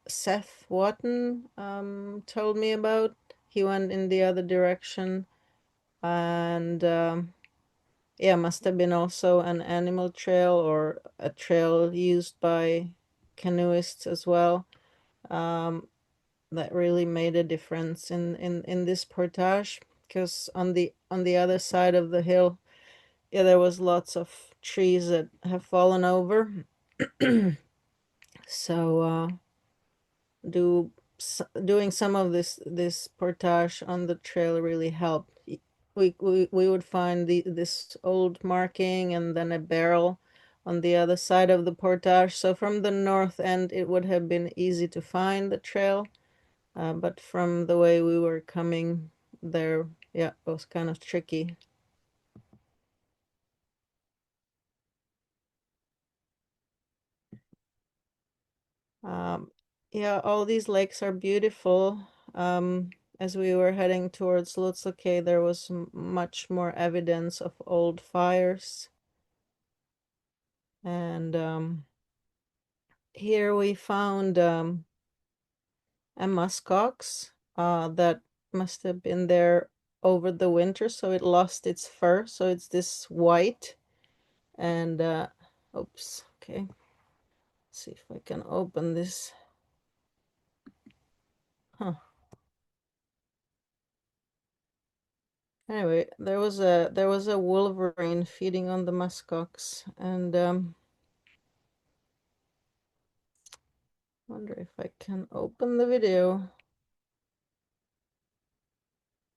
Seth Watton told me about. He went in the other direction, and yeah, must have been also an animal trail or a trail used by canoeists as well. That really made a difference in this portage, because on the other side of the hill, yeah, there was lots of trees that have fallen over. So doing some of this portage on the trail really helped. We would find this old marking and then a barrel on the other side of the portage. So from the north end, it would have been easy to find the trail. But from the way we were coming there, yeah, it was kind of tricky. Yeah, all these lakes are beautiful. As we were heading towards Lutselk'e, there was much more evidence of old fires. And here we found a muskox that must have been there over the winter, so it lost its fur. So it's this white and oops, okay. Let's see if I can open this. Huh. Anyway, there was a wolverine feeding on the muskox, and wonder if I can open the video.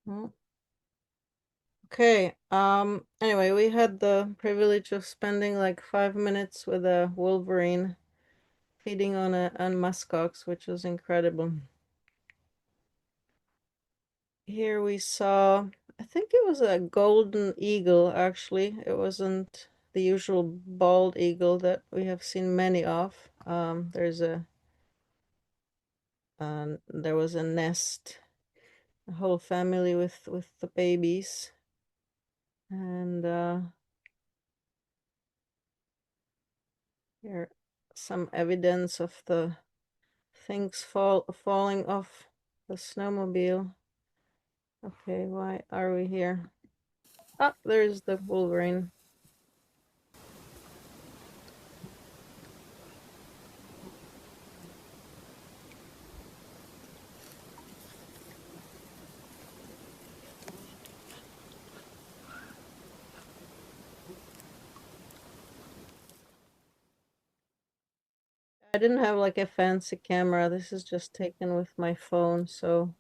Oh. Okay, anyway, we had the privilege of spending like 5 minutes with a wolverine feeding on muskox, which was incredible. Here we saw, I think it was a golden eagle, actually. It wasn't the usual bald eagle that we have seen many of. There was a nest, a whole family with the babies, and here some evidence of the things falling off the snowmobile. Okay, why are we here? Ah, there's the wolverine. I didn't have like a fancy camera. This is just taken with my phone, so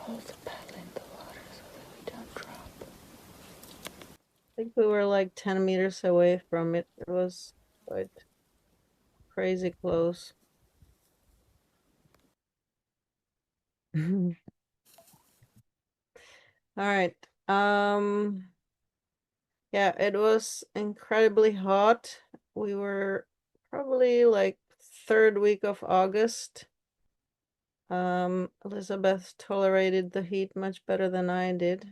Hold the paddle in the water so that we don't drop. I think we were like 10 meters away from it. It was quite crazy close. All right. Yeah, it was incredibly hot. We were probably like third week of August. Elizabeth tolerated the heat much better than I did.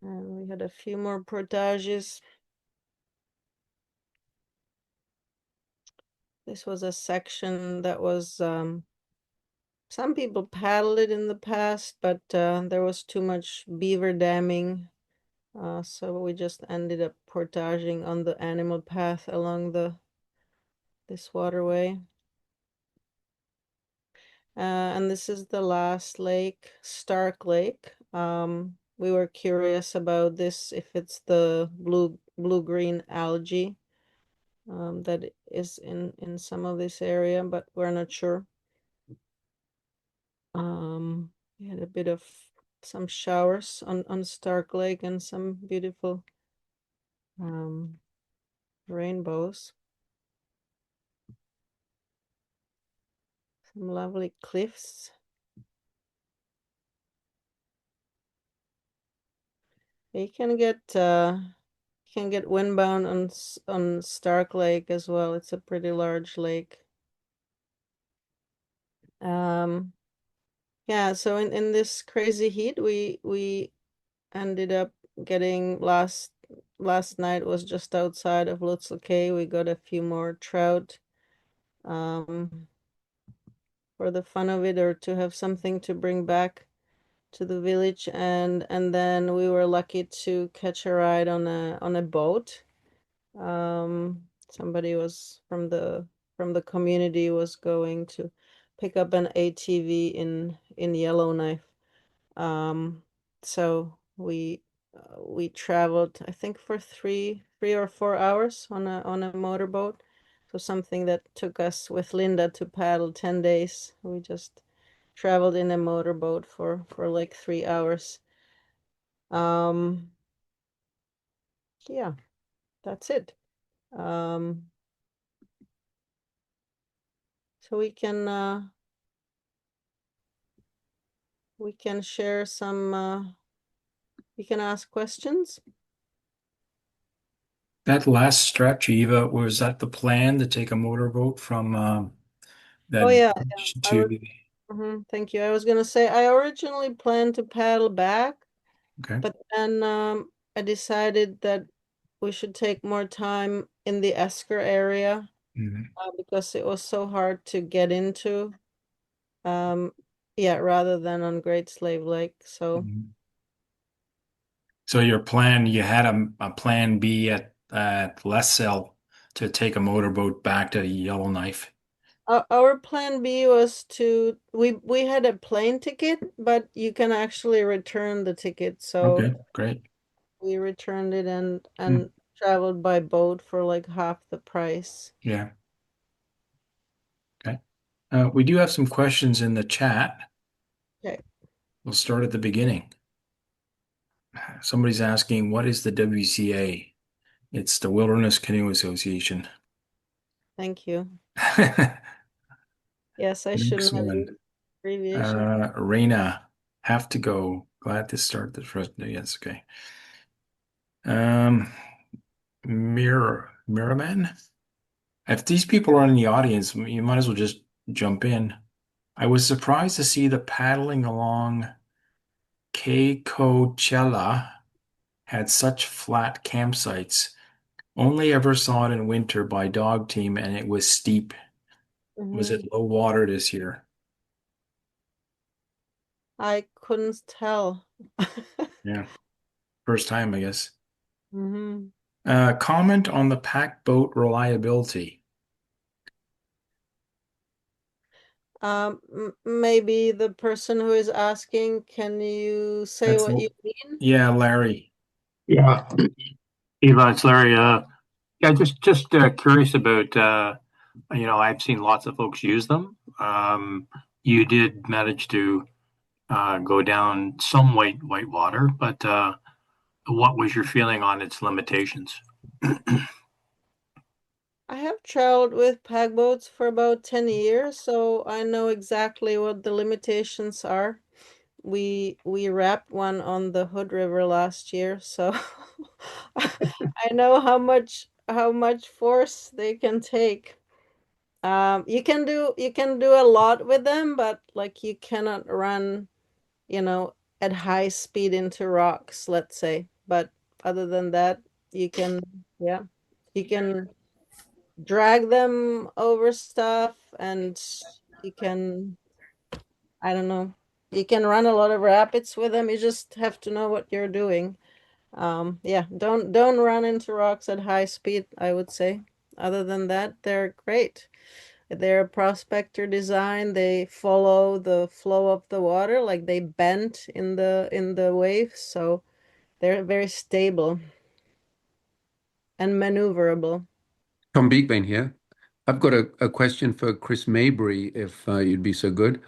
And we had a few more portages. This was a section that was, some people paddled it in the past, but there was too much beaver damming. So we just ended up portaging on the animal path along this waterway. And this is the last lake, Stark Lake. We were curious about this, if it's the blue-green algae that is in some of this area, but we're not sure. We had a bit of some showers on Stark Lake and some beautiful rainbows. Some lovely cliffs. You can get windbound on Stark Lake as well. It's a pretty large lake. Yeah, so in this crazy heat, we ended up getting last night was just outside of Lutselk'e. We got a few more trout for the fun of it, or to have something to bring back to the village, and then we were lucky to catch a ride on a boat. Somebody was from the community was going to pick up an ATV in Yellowknife. So we traveled, I think, for three or 4 hours on a motorboat. So something that took us with Linda to paddle 10 days. We just traveled in a motorboat for like 3 hours. Yeah, that's it. So we can share some we can ask questions. That last stretch, Eva, was that the plan to take a motorboat from that Oh yeah, beach I was, thank you. I was gonna say I originally planned to paddle back, okay. but then I decided that we should take more time in the Esker area because it was so hard to get into. Yeah, rather than on Great Slave Lake. So So your plan, you had a plan B at Lutselk'e to take a motorboat back to Yellowknife. our plan B was we had a plane ticket, but you can actually return the ticket. So Okay, great. we returned it and traveled by boat for like half the price. Yeah. Okay. We do have some questions in the chat. Okay. We'll start at the beginning. Somebody's asking, what is the WCA? It's the Wilderness Canoe Association. Thank you. Yes, I shouldn't have Excellent. used abbreviation. Reina, have to go. Glad to start the first. Yes, okay. Miraman. If these people are in the audience, you might as well just jump in. I was surprised to see the paddling along Coachella had such flat campsites. Only ever saw it in winter by dog team, and it was steep. Was it low water this year? I couldn't tell. Yeah. First time, I guess. Mm-hmm. Comment on the pack boat reliability. Maybe the person who is asking, can you say That's what you mean? Yeah, Larry. Yeah, Eva, it's Larry. Yeah, just curious about. I've seen lots of folks use them. You did manage to go down some white water, but what was your feeling on its limitations? I have traveled with pack boats for about 10 years, so I know exactly what the limitations are. We wrapped one on the Hood River last year, so I know how much force they can take. You can do a lot with them, but like you cannot run, at high speed into rocks, let's say. But other than that, you can, yeah, you can drag them over stuff and you can, I don't know, you can run a lot of rapids with them. You just have to know what you're doing. Yeah, don't run into rocks at high speed, I would say. Other than that, they're great. They're prospector design. They follow the flow of the water, like they bend in the waves, so they're very stable and maneuverable. Tom Beekman here. I've got a question for Chris Mayberry, if you'd be so good.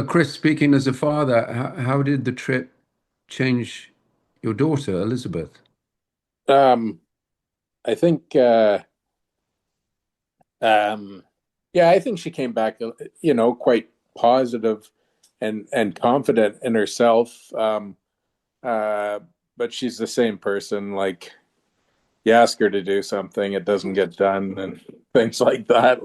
Chris, speaking as a father, how did the trip change your daughter, Elizabeth? I think, yeah, I think she came back, quite positive and confident in herself. But she's the same person. Like, you ask her to do something, it doesn't get done, and things like that.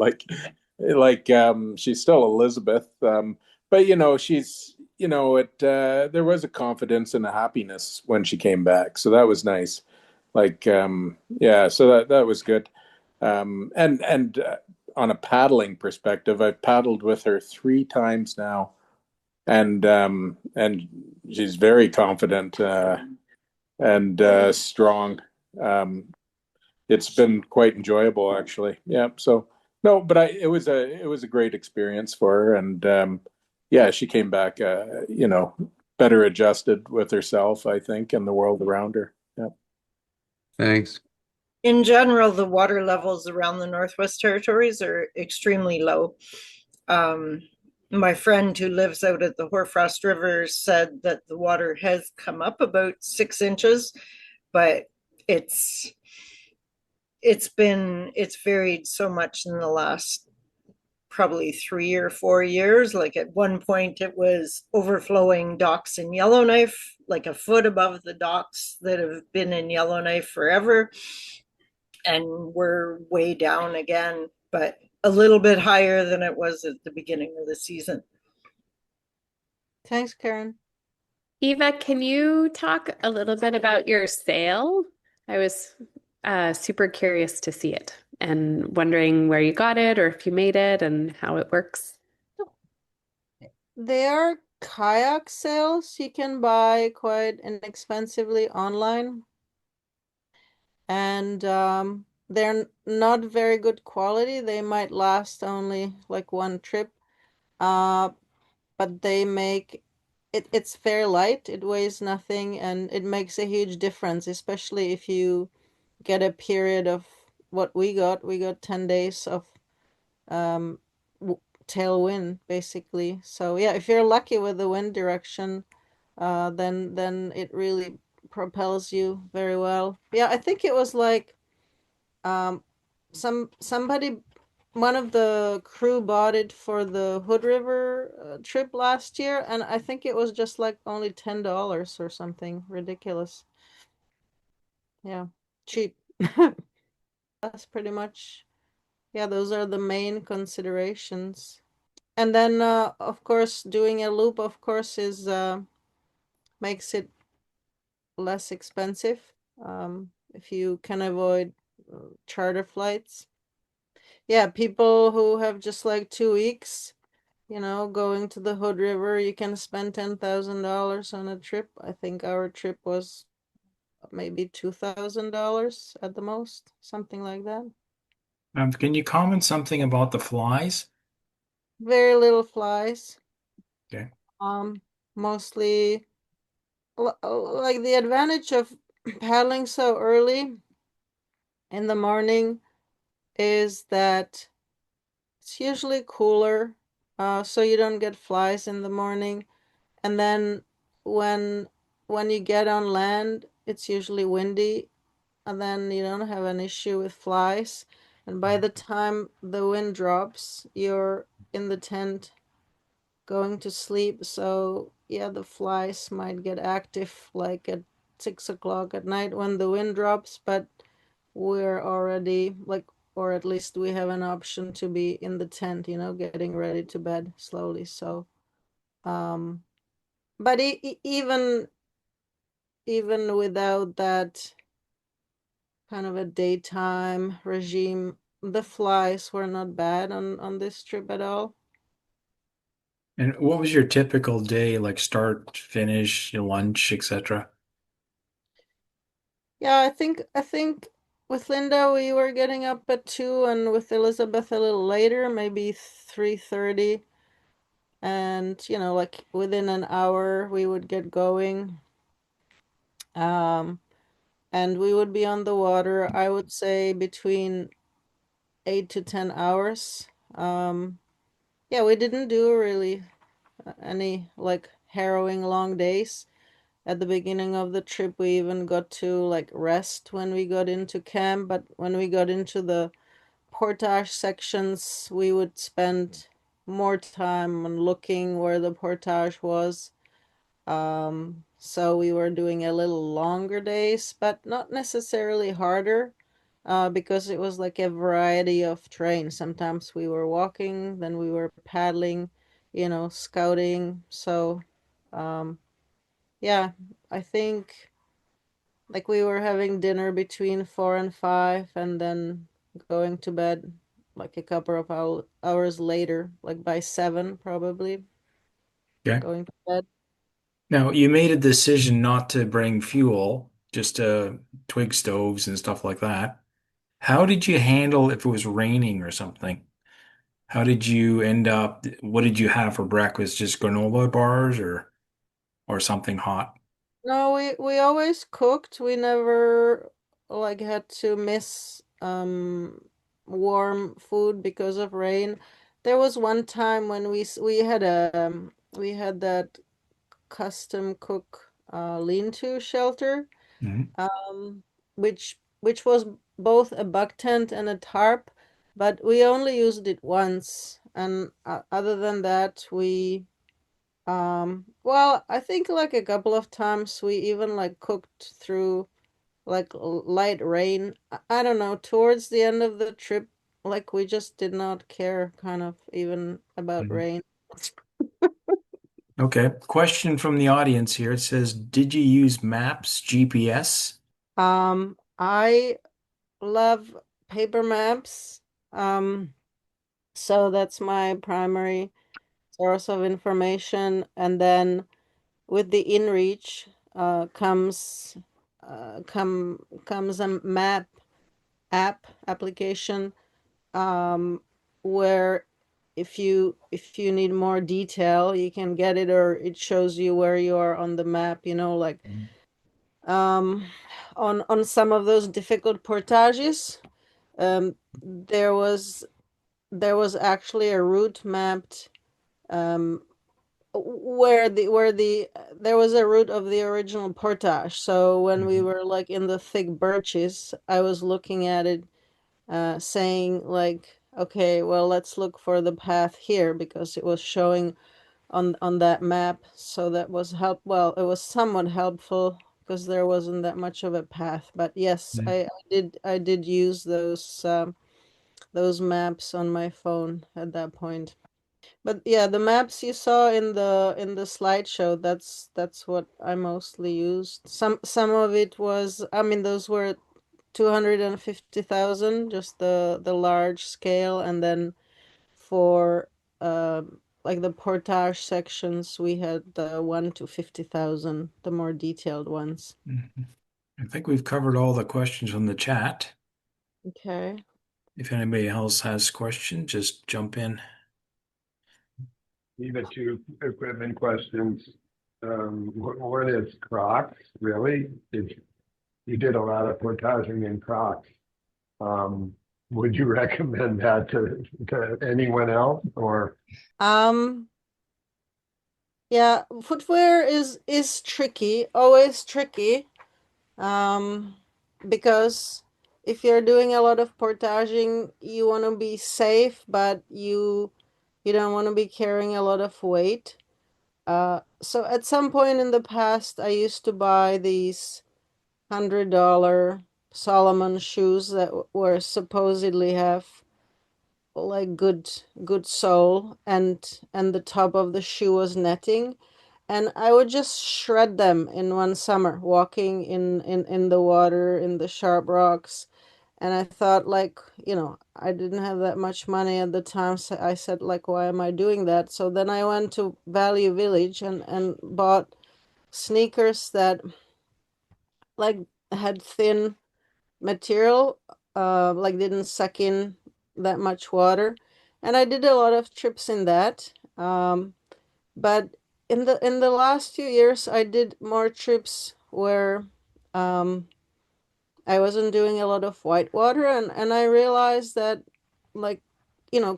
She's still Elizabeth, but she's there was a confidence and a happiness when she came back, so that was nice. Yeah, so that was good. And on a paddling perspective, I've paddled with her 3 times now, and she's very confident and strong. It's been quite enjoyable, actually. Yeah. So no, but it was a great experience for her, and yeah, she came back, better adjusted with herself, I think, and the world around her. Yeah. Thanks. In general, the water levels around the Northwest Territories are extremely low. My friend who lives out at the Hoarfrost River said that the water has come up about 6 inches, but it's varied so much in the last probably 3 or 4 years. Like at one point it was overflowing docks in Yellowknife, like a foot above the docks that have been in Yellowknife forever. And we're way down again, but a little bit higher than it was at the beginning of the season. Thanks, Karen. Iva, can you talk a little bit about your sail? I was super curious to see it and wondering where you got it or if you made it and how it works. They are kayak sails you can buy quite inexpensively online. And they're not very good quality. They might last only like one trip. Uh, but they make it's very light, it weighs nothing, and it makes a huge difference, especially if you get a period of what we got. We got 10 days of um tailwind basically. So yeah, if you're lucky with the wind direction, then it really propels you very well. Yeah, I think it was like um somebody, one of the crew bought it for the Hood River trip last year, and I think it was just like only $10 or something ridiculous. Yeah, cheap. That's pretty much, yeah, those are the main considerations. And then of course doing a loop of course is makes it less expensive if you can avoid charter flights. Yeah, people who have just like 2 weeks, going to the Hood River, you can spend $10,000 on a trip. I think our trip was maybe $2,000 at the most, something like that. Can you comment something about the flies? Very little flies. Okay. Mostly like the advantage of paddling so early in the morning is that it's usually cooler, so you don't get flies in the morning. And then when when you get on land, it's usually windy, and then you don't have an issue with flies. And by the time the wind drops, you're in the tent going to sleep. So yeah, the flies might get active like at 6 o'clock at night when the wind drops, but we're already like, or at least we have an option to be in the tent, getting ready to bed slowly. So um but even without that kind of a daytime regime, the flies were not bad on this trip at all. And what was your typical day, like start, finish, your lunch, etc.? Yeah, I think with Linda we were getting up at 2, and with Elizabeth a little later, maybe 3:30. And like within an hour we would get going. Um and we would be on the water, I would say between 8 to 10 hours. Yeah, we didn't do really any like harrowing long days. At the beginning of the trip, we even got to like rest when we got into camp, but when we got into the portage sections, we would spend more time on looking where the portage was. So we were doing a little longer days, but not necessarily harder, because it was like a variety of terrain. Sometimes we were walking, then we were paddling, scouting. So, um, yeah, I think like we were having dinner between 4 and 5, and then going to bed like a couple of hours later, like by 7 probably, Okay. going to bed. Now, you made a decision not to bring fuel, just twig stoves and stuff like that. How did you handle if it was raining or something? How did you end up? What did you have for breakfast? Just granola bars or something hot? No, we always cooked. We never like had to miss warm food because of rain. There was one time when we had that custom cook lean-to shelter, Mhm. which was both a bug tent and a tarp, but we only used it once. And other than that, well, I think like a couple of times we even like cooked through like light rain. I don't know, towards the end of the trip, like we just did not care kind of even about Mhm. rain. Okay. Question from the audience here. It says, did you use Maps GPS? I love paper maps. So that's my primary source of information. And then with the InReach comes a map application, where if you need more detail, you can get it, or it shows you where you are on the map, like um on some of those difficult portages. There was actually a route mapped, um where the there was a route of the original portage. So when we were like in the thick birches, I was looking at it, saying like, okay, well, let's look for the path here, because it was showing on that map. So that was well, it was somewhat helpful because there wasn't that much of a path. But yes, I did use those maps on my phone at that point. But yeah, the maps you saw in the slideshow, that's what I mostly used. Some of it was, I mean, those were 250,000, just the large scale, and then for like the portage sections, we had the 1 to 50,000, the more detailed ones. I think we've covered all the questions from the chat. Okay. If anybody else has questions, just jump in. Even two equipment questions. One is Crocs, really. You did a lot of portaging in Crocs. Would you recommend that to anyone else, or? Yeah, footwear is tricky, always tricky. Because if you're doing a lot of portaging, you want to be safe, but you don't want to be carrying a lot of weight. So at some point in the past, I used to buy these $100 Solomon shoes that were supposedly have like good sole, and the top of the shoe was netting, and I would just shred them in one summer walking in the water, in the sharp rocks. And I thought, like, I didn't have that much money at the time, so I said, like, why am I doing that? So then I went to Value Village and bought sneakers that like had thin material, like didn't suck in that much water. And I did a lot of trips in that. But in the last few years, I did more trips where um, I wasn't doing a lot of white water, and I realized that, like,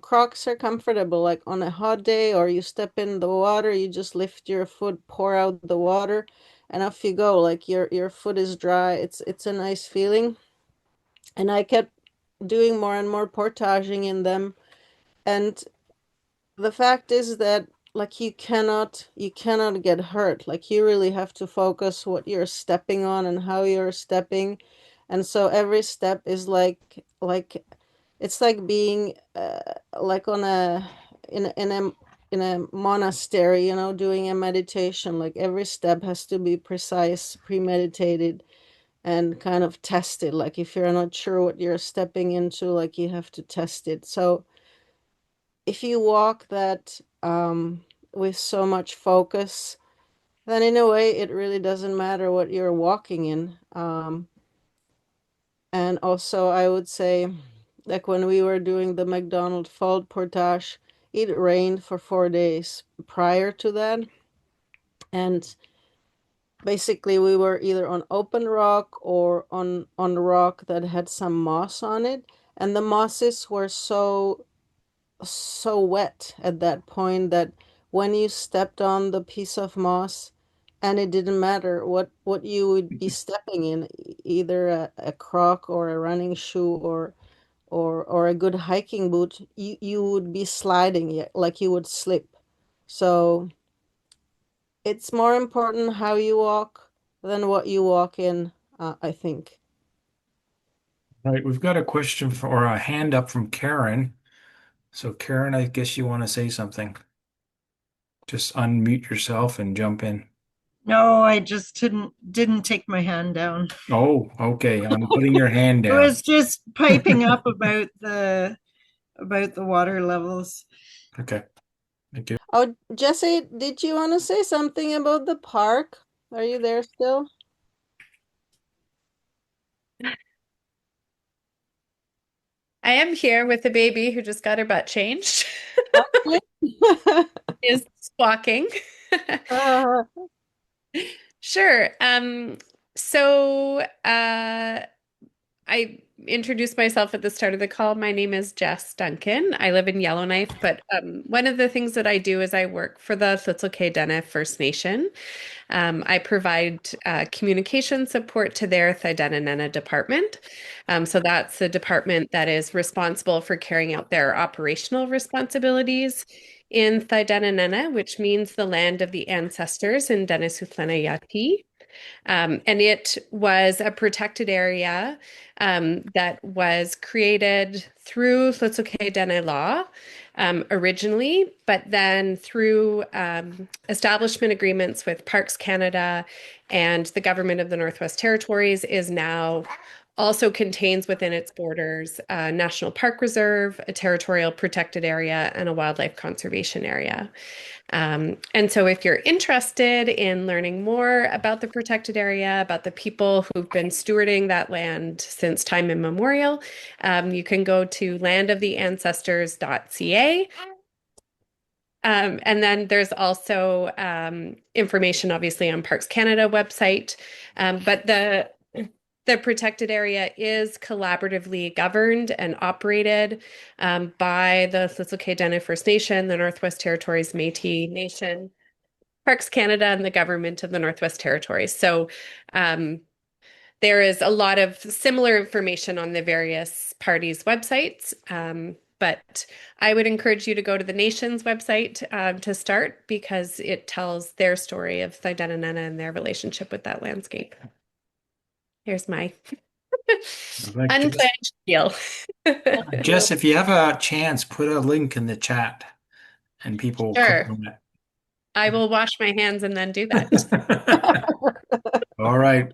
Crocs are comfortable. Like on a hot day, or you step in the water, you just lift your foot, pour out the water, and off you go. Like your foot is dry. It's a nice feeling. And I kept doing more and more portaging in them. And the fact is that, like, you cannot get hurt. Like, you really have to focus what you're stepping on and how you're stepping. And so every step is like it's like being like on a in a in a monastery, doing a meditation. Like every step has to be precise, premeditated, and kind of tested. Like if you're not sure what you're stepping into, like you have to test it. So if you walk that with so much focus, then in a way it really doesn't matter what you're walking in. And also, I would say, like when we were doing the McDonald Fault portage, it rained for 4 days prior to that. And basically, we were either on open rock or on rock that had some moss on it. And the mosses were so wet at that point that when you stepped on the piece of moss, and it didn't matter what you would be stepping in, either a croc or a running shoe or a good hiking boot, you would be sliding, like you would slip. So it's more important how you walk than what you walk in, I think. All right, we've got a question or a hand up from Karen. So Karen, I guess you want to say something. just unmute yourself and jump in. No, I just didn't take my hand down. Oh, okay. I'm putting your hand It down. was just piping up about the water levels. Okay. Thank you. Oh, Jesse, did you want to say something about the park? Are you there still? I am here with the baby who just got her butt changed. Is squawking. Uh, Sure. So I introduced myself at the start of the call. My name is Jess Duncan. I live in Yellowknife, but one of the things that I do is I work for the Lutselk'e First Nation. I provide communication support to their ThaideneNene department. So that's the department that is responsible for carrying out their operational responsibilities in ThaideneNene, which means the land of the ancestors in Denisuthlena Yati. And it was a protected area that was created through Lutselk'e Dene law originally, but then through establishment agreements with Parks Canada and the government of the Northwest Territories is now also contains within its borders a national park reserve, a territorial protected area, and a wildlife conservation area. And so if you're interested in learning more about the protected area, about the people who've been stewarding that land since time immemorial, you can go to landoftheancestors.ca. And then there's also information, obviously, on Parks Canada website. But the protected area is collaboratively governed and operated by the Lutselk'e Dene First Nation, the Northwest Territories Métis Nation, Parks Canada, and the government of the Northwest Territories. So there is a lot of similar information on the various parties' websites. But I would encourage you to go to the nation's website to start because it tells their story of ThaideneNene and their relationship with that landscape. Here's my unplanned deal. Jess, if you have a chance, put a link in the chat and people will click Sure. on it. I will wash my hands and then do that. All right.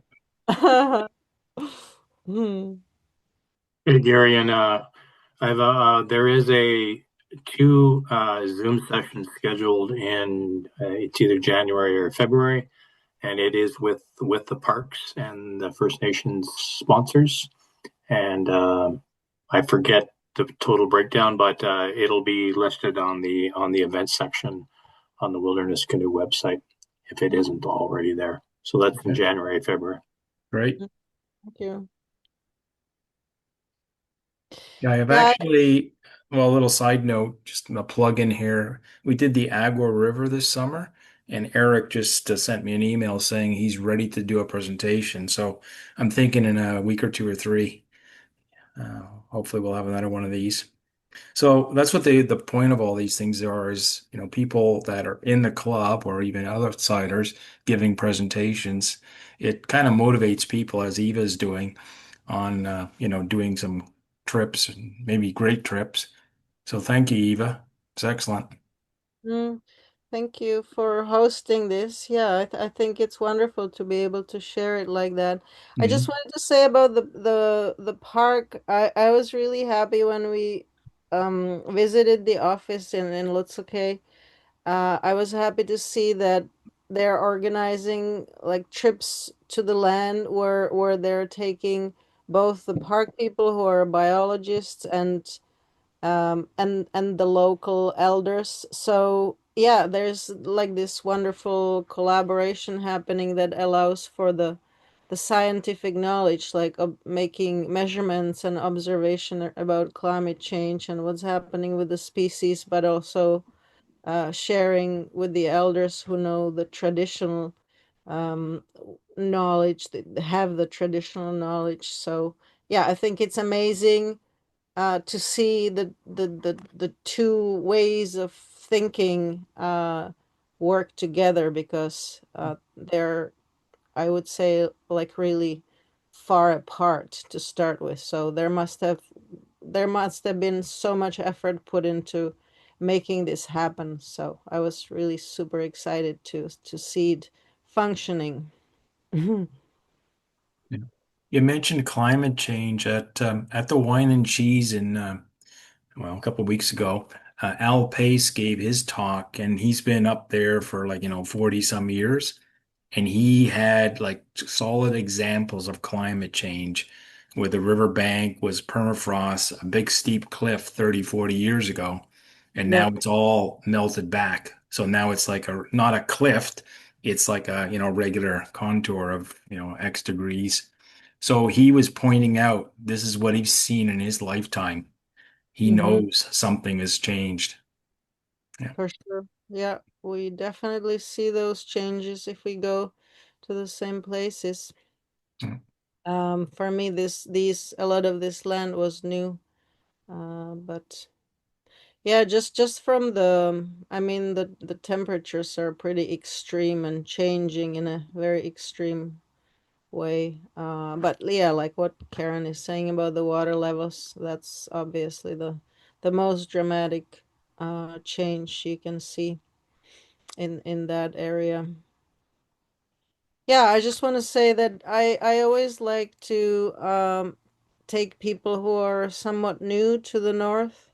Hey, Gary, and there is a two Zoom sessions scheduled in it's either January or February, and it is with the parks and the First Nations sponsors. And I forget the total breakdown, but it'll be listed on the events section on the Wilderness Canoe website if it isn't already there. So that's in January, February. Great. Thank you. Yeah, I have actually, well, a little side note, just a plug in here. We did the Agua River this summer, and Eric just sent me an email saying he's ready to do a presentation. So I'm thinking in a week or two or three, hopefully we'll have another one of these. So that's what the point of all these things are is, people that are in the club or even outsiders giving presentations. It kind of motivates people as Eva's doing on, doing some trips and maybe great trips. So thank you, Iva. It's excellent. Thank you for hosting this. Yeah, I think it's wonderful to be able to share it like that. I just wanted to say about the park. I was really happy when we visited the office in Lutselk'e. I was happy to see that they're organizing like trips to the land where they're taking both the park people who are biologists and the local elders. So yeah, there's like this wonderful collaboration happening that allows for the scientific knowledge, like making measurements and observation about climate change and what's happening with the species, but also sharing with the elders who know the traditional knowledge, that have the traditional knowledge. So yeah, I think it's amazing to see the two ways of thinking work together because they're, I would say, like really far apart to start with. So there must have been so much effort put into making this happen. So I was really super excited to see it functioning. You mentioned climate change at the Wine and Cheese in a couple of weeks ago. Al Pace gave his talk, and he's been up there for 40 some years, and he had like solid examples of climate change where the riverbank was permafrost, a big steep cliff 30, 40 years ago, and now Yeah. it's all melted back. So now it's like a not a cliff, it's like a regular contour of X degrees. So he was pointing out this is what he's seen in his lifetime. He knows something has changed. Yeah. For sure. Yeah, we definitely see those changes if we go to the same places. For me, a lot of this land was new, but yeah, just from I mean, the temperatures are pretty extreme and changing in a very extreme way. But yeah, like what Karen is saying about the water levels, that's obviously the most dramatic change you can see in that area. Yeah, I just want to say that I always like to take people who are somewhat new to the north,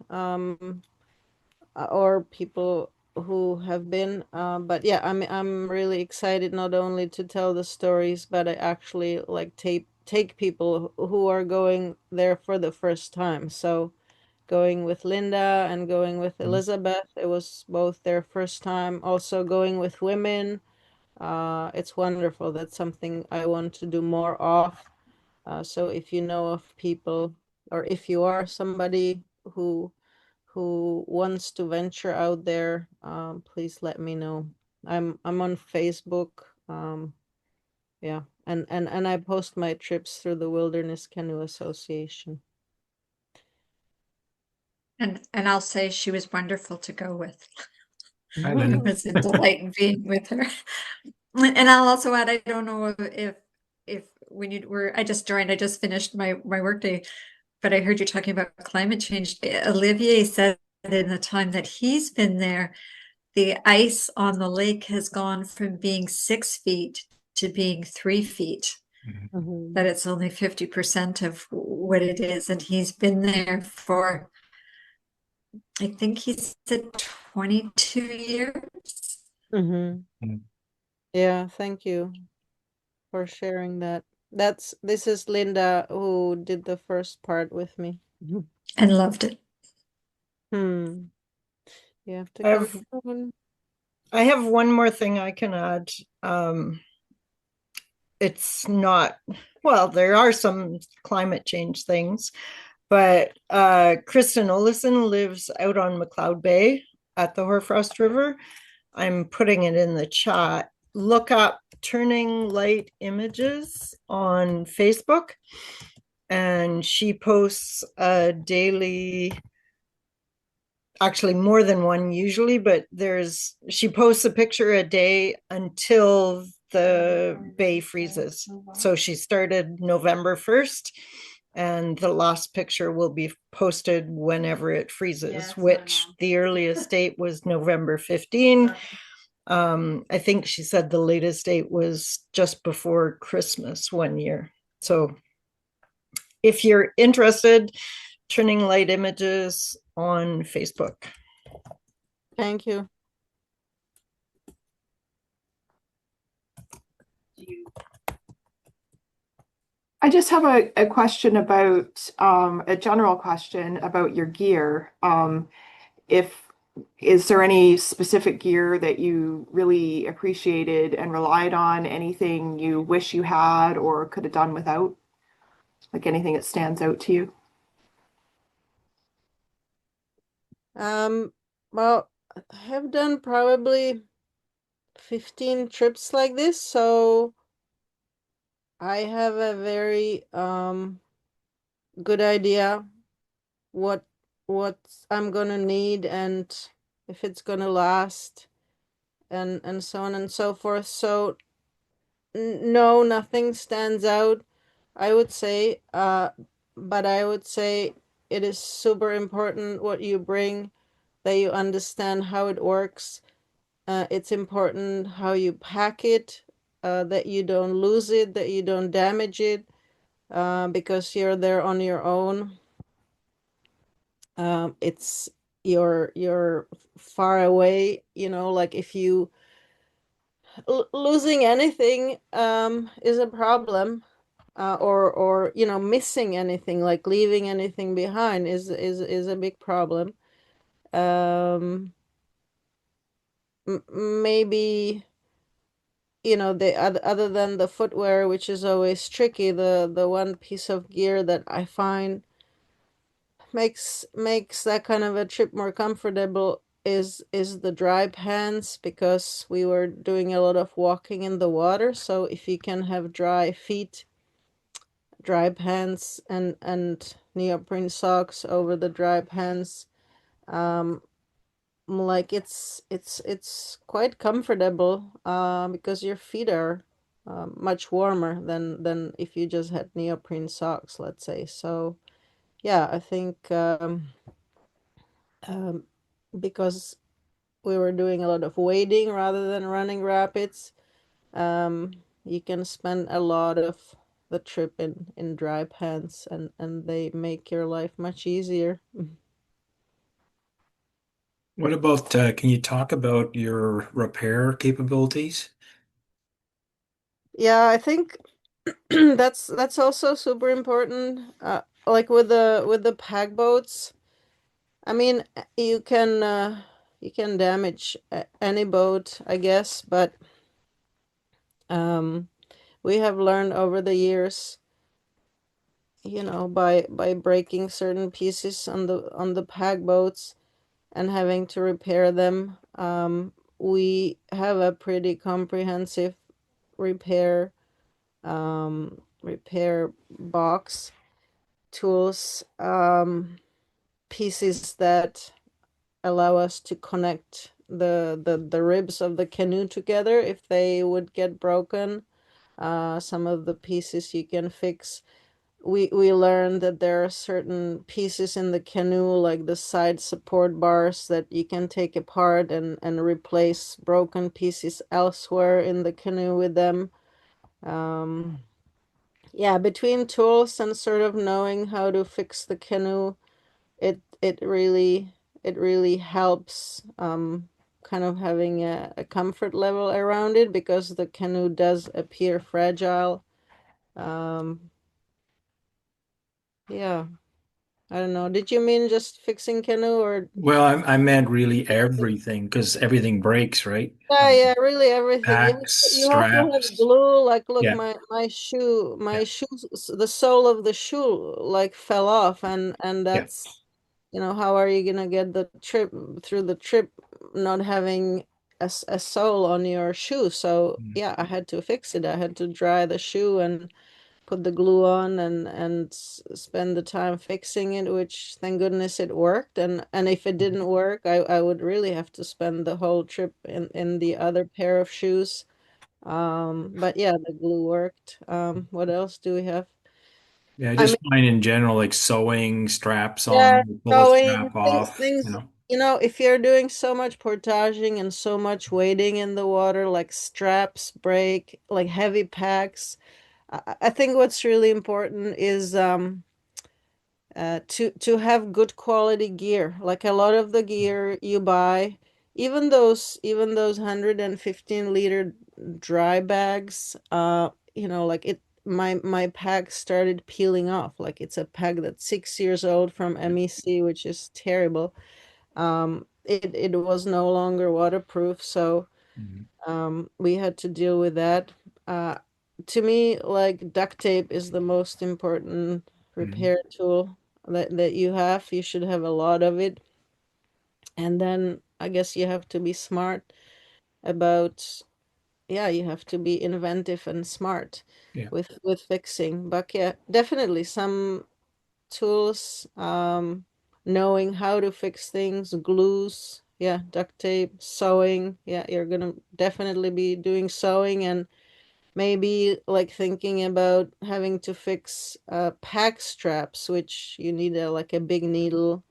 or people who have been. But yeah, I'm really excited not only to tell the stories, but I actually like take people who are going there for the first time. So going with Linda and going with Elizabeth, it was both their first time. Also going with women. It's wonderful. That's something I want to do more of. So if you know of people, or if you are somebody who wants to venture out there, please let me know. I'm on Facebook. Yeah, and I post my trips through the Wilderness Canoe Association. And I'll say she was wonderful to go with. Hi, It Linda. was a delight being with her. And I'll also add, I don't know if when you were, I just joined, I just finished my workday, but I heard you talking about climate change. Olivier said in the time that he's been there, the ice on the lake has gone from being 6 feet to being 3 feet. That it's only 50% of what it is. And he's been there for, I think he said 22 years. Yeah, thank you for sharing that. This is Linda who did the first part with me. And loved it. You have to I come have, soon. I have one more thing I can add. It's not, well, there are some climate change things, but Kristen Olison lives out on McLeod Bay at the Hoarfrost River. I'm putting it in the chat. Look up Turning Light Images on Facebook, and she posts a daily, actually more than one usually, but she posts a picture a day until the bay freezes. So she started November 1st, and the last picture will be posted whenever it freezes, which the earliest date was November 15. I think she said the latest date was just before Christmas one year. So if you're interested, Turning Light Images on Facebook. Thank you. I just have a question about a general question about your gear. Is there any specific gear that you really appreciated and relied on? Anything you wish you had or could have done without? Like anything that stands out to you? Well, I have done probably 15 trips like this, so I have a very good idea what I'm gonna need and if it's gonna last and so on and so forth. So no, nothing stands out, I would say, but I would say it is super important what you bring that you understand how it works. It's important how you pack it, that you don't lose it, that you don't damage it, because you're there on your own. It's you're far away, like if you losing anything is a problem, or missing anything, like leaving anything behind is a big problem. Um, Maybe the other than the footwear, which is always tricky, the one piece of gear that I find makes that kind of a trip more comfortable is the dry pants, because we were doing a lot of walking in the water. So if you can have dry feet, dry pants, and neoprene socks over the dry pants, like it's quite comfortable, because your feet are much warmer than if you just had neoprene socks, let's say. So yeah, I think um, because we were doing a lot of wading rather than running rapids, um, you can spend a lot of the trip in dry pants, and they make your life much easier. What about, can you talk about your repair capabilities? Yeah, I think that's also super important. Like with the pack boats, I mean, you can damage any boat, I guess, but um, we have learned over the years, by breaking certain pieces on the pack boats and having to repair them. We have a pretty comprehensive repair repair box, tools, pieces that allow us to connect the ribs of the canoe together if they would get broken. Some of the pieces you can fix. We learned that there are certain pieces in the canoe, like the side support bars, that you can take apart and replace broken pieces elsewhere in the canoe with them. Um, yeah, between tools and sort of knowing how to fix the canoe, it really helps, kind of having a comfort level around it, because the canoe does appear fragile. Um, yeah, I don't know. Did you mean just fixing canoe or? Well, I meant really everything because everything breaks, right? Yeah, yeah, really everything. You have Packs, to, you have to have straps. glue. Like, look, Yeah, my shoe, yeah, the sole of the shoe like fell off, and yeah. that's, how are you gonna get the trip through the trip not having a sole on your shoe? So Mm. yeah, I had to fix it. I had to dry the shoe and put the glue on and spend the time fixing it, which thank goodness it worked. And if it didn't work, I would really have to spend the whole trip in the other pair of shoes. But yeah, the glue worked. What else do we have? Yeah, I I just mean, find in general, like sewing straps yeah, on, pull a sewing strap things, off, things, if you're doing so much portaging and so much wading in the water, like straps break, like heavy packs. I think what's really important is to have good quality gear. Like a lot of the gear you buy, even those 115-liter dry bags, like my pack started peeling off. Like it's a pack that's 6 years old from MEC, which is terrible. It was no longer waterproof, so Mhm. we had to deal with that. Uh, to me, like duct tape is the most important Mhm. repair tool that you have. You should have a lot of it. And then I guess you have to be smart about, yeah, you have to be inventive and smart Yeah, with fixing. But yeah, definitely some tools, knowing how to fix things, glues, yeah, duct tape, sewing. Yeah, you're gonna definitely be doing sewing, and maybe like thinking about having to fix pack straps, which you need like a big needle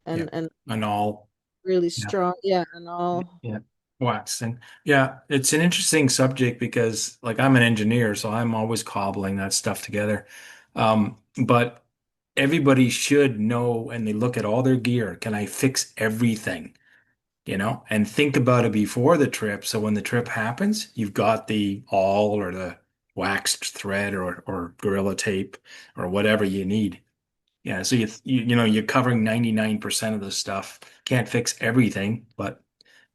yeah. and And all. really Yeah. strong. Yeah, and all. Yeah. Waxing. Yeah, it's an interesting subject because like I'm an engineer, so I'm always cobbling that stuff together. But everybody should know and they look at all their gear. Can I fix everything? And think about it before the trip. So when the trip happens, you've got the awl or the waxed thread or Gorilla Tape or whatever you need. Yeah, so you're covering 99% of the stuff. Can't fix everything, but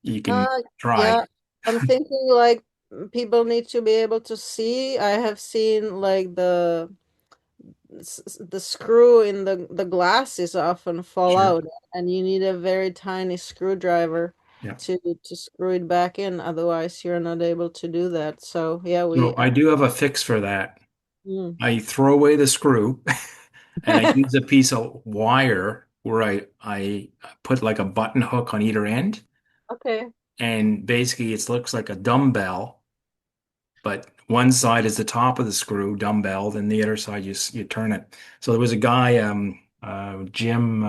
you can try. Yeah, I'm thinking like people need to be able to see. I have seen like the screw in the glasses often fall Sure. out, and you need a very tiny screwdriver Yeah. to screw it back in. Otherwise, you're not able to do that. So yeah, So I do have a fix for that. Mm. I throw away the screw and I use a piece of wire where I put like a button hook on either end. Okay. And basically it looks like a dumbbell, but one side is the top of the screw, dumbbell, then the other side you turn it. So there was a guy, Jim,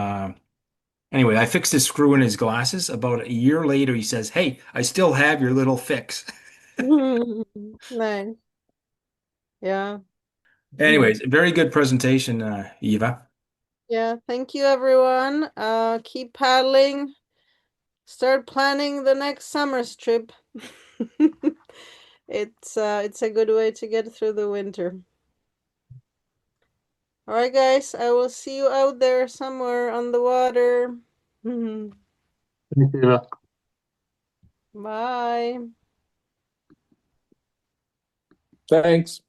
anyway, I fixed his screw in his glasses. About a year later, he says, "Hey, I still have your little fix." Nice. Yeah. Anyways, very good presentation, Eva. Yeah, thank you everyone. Keep paddling. Start planning the next summer's trip. It's a good way to get through the winter. All right, guys, I will see you out there somewhere on the water. Thanks, Eva. Bye. Thanks.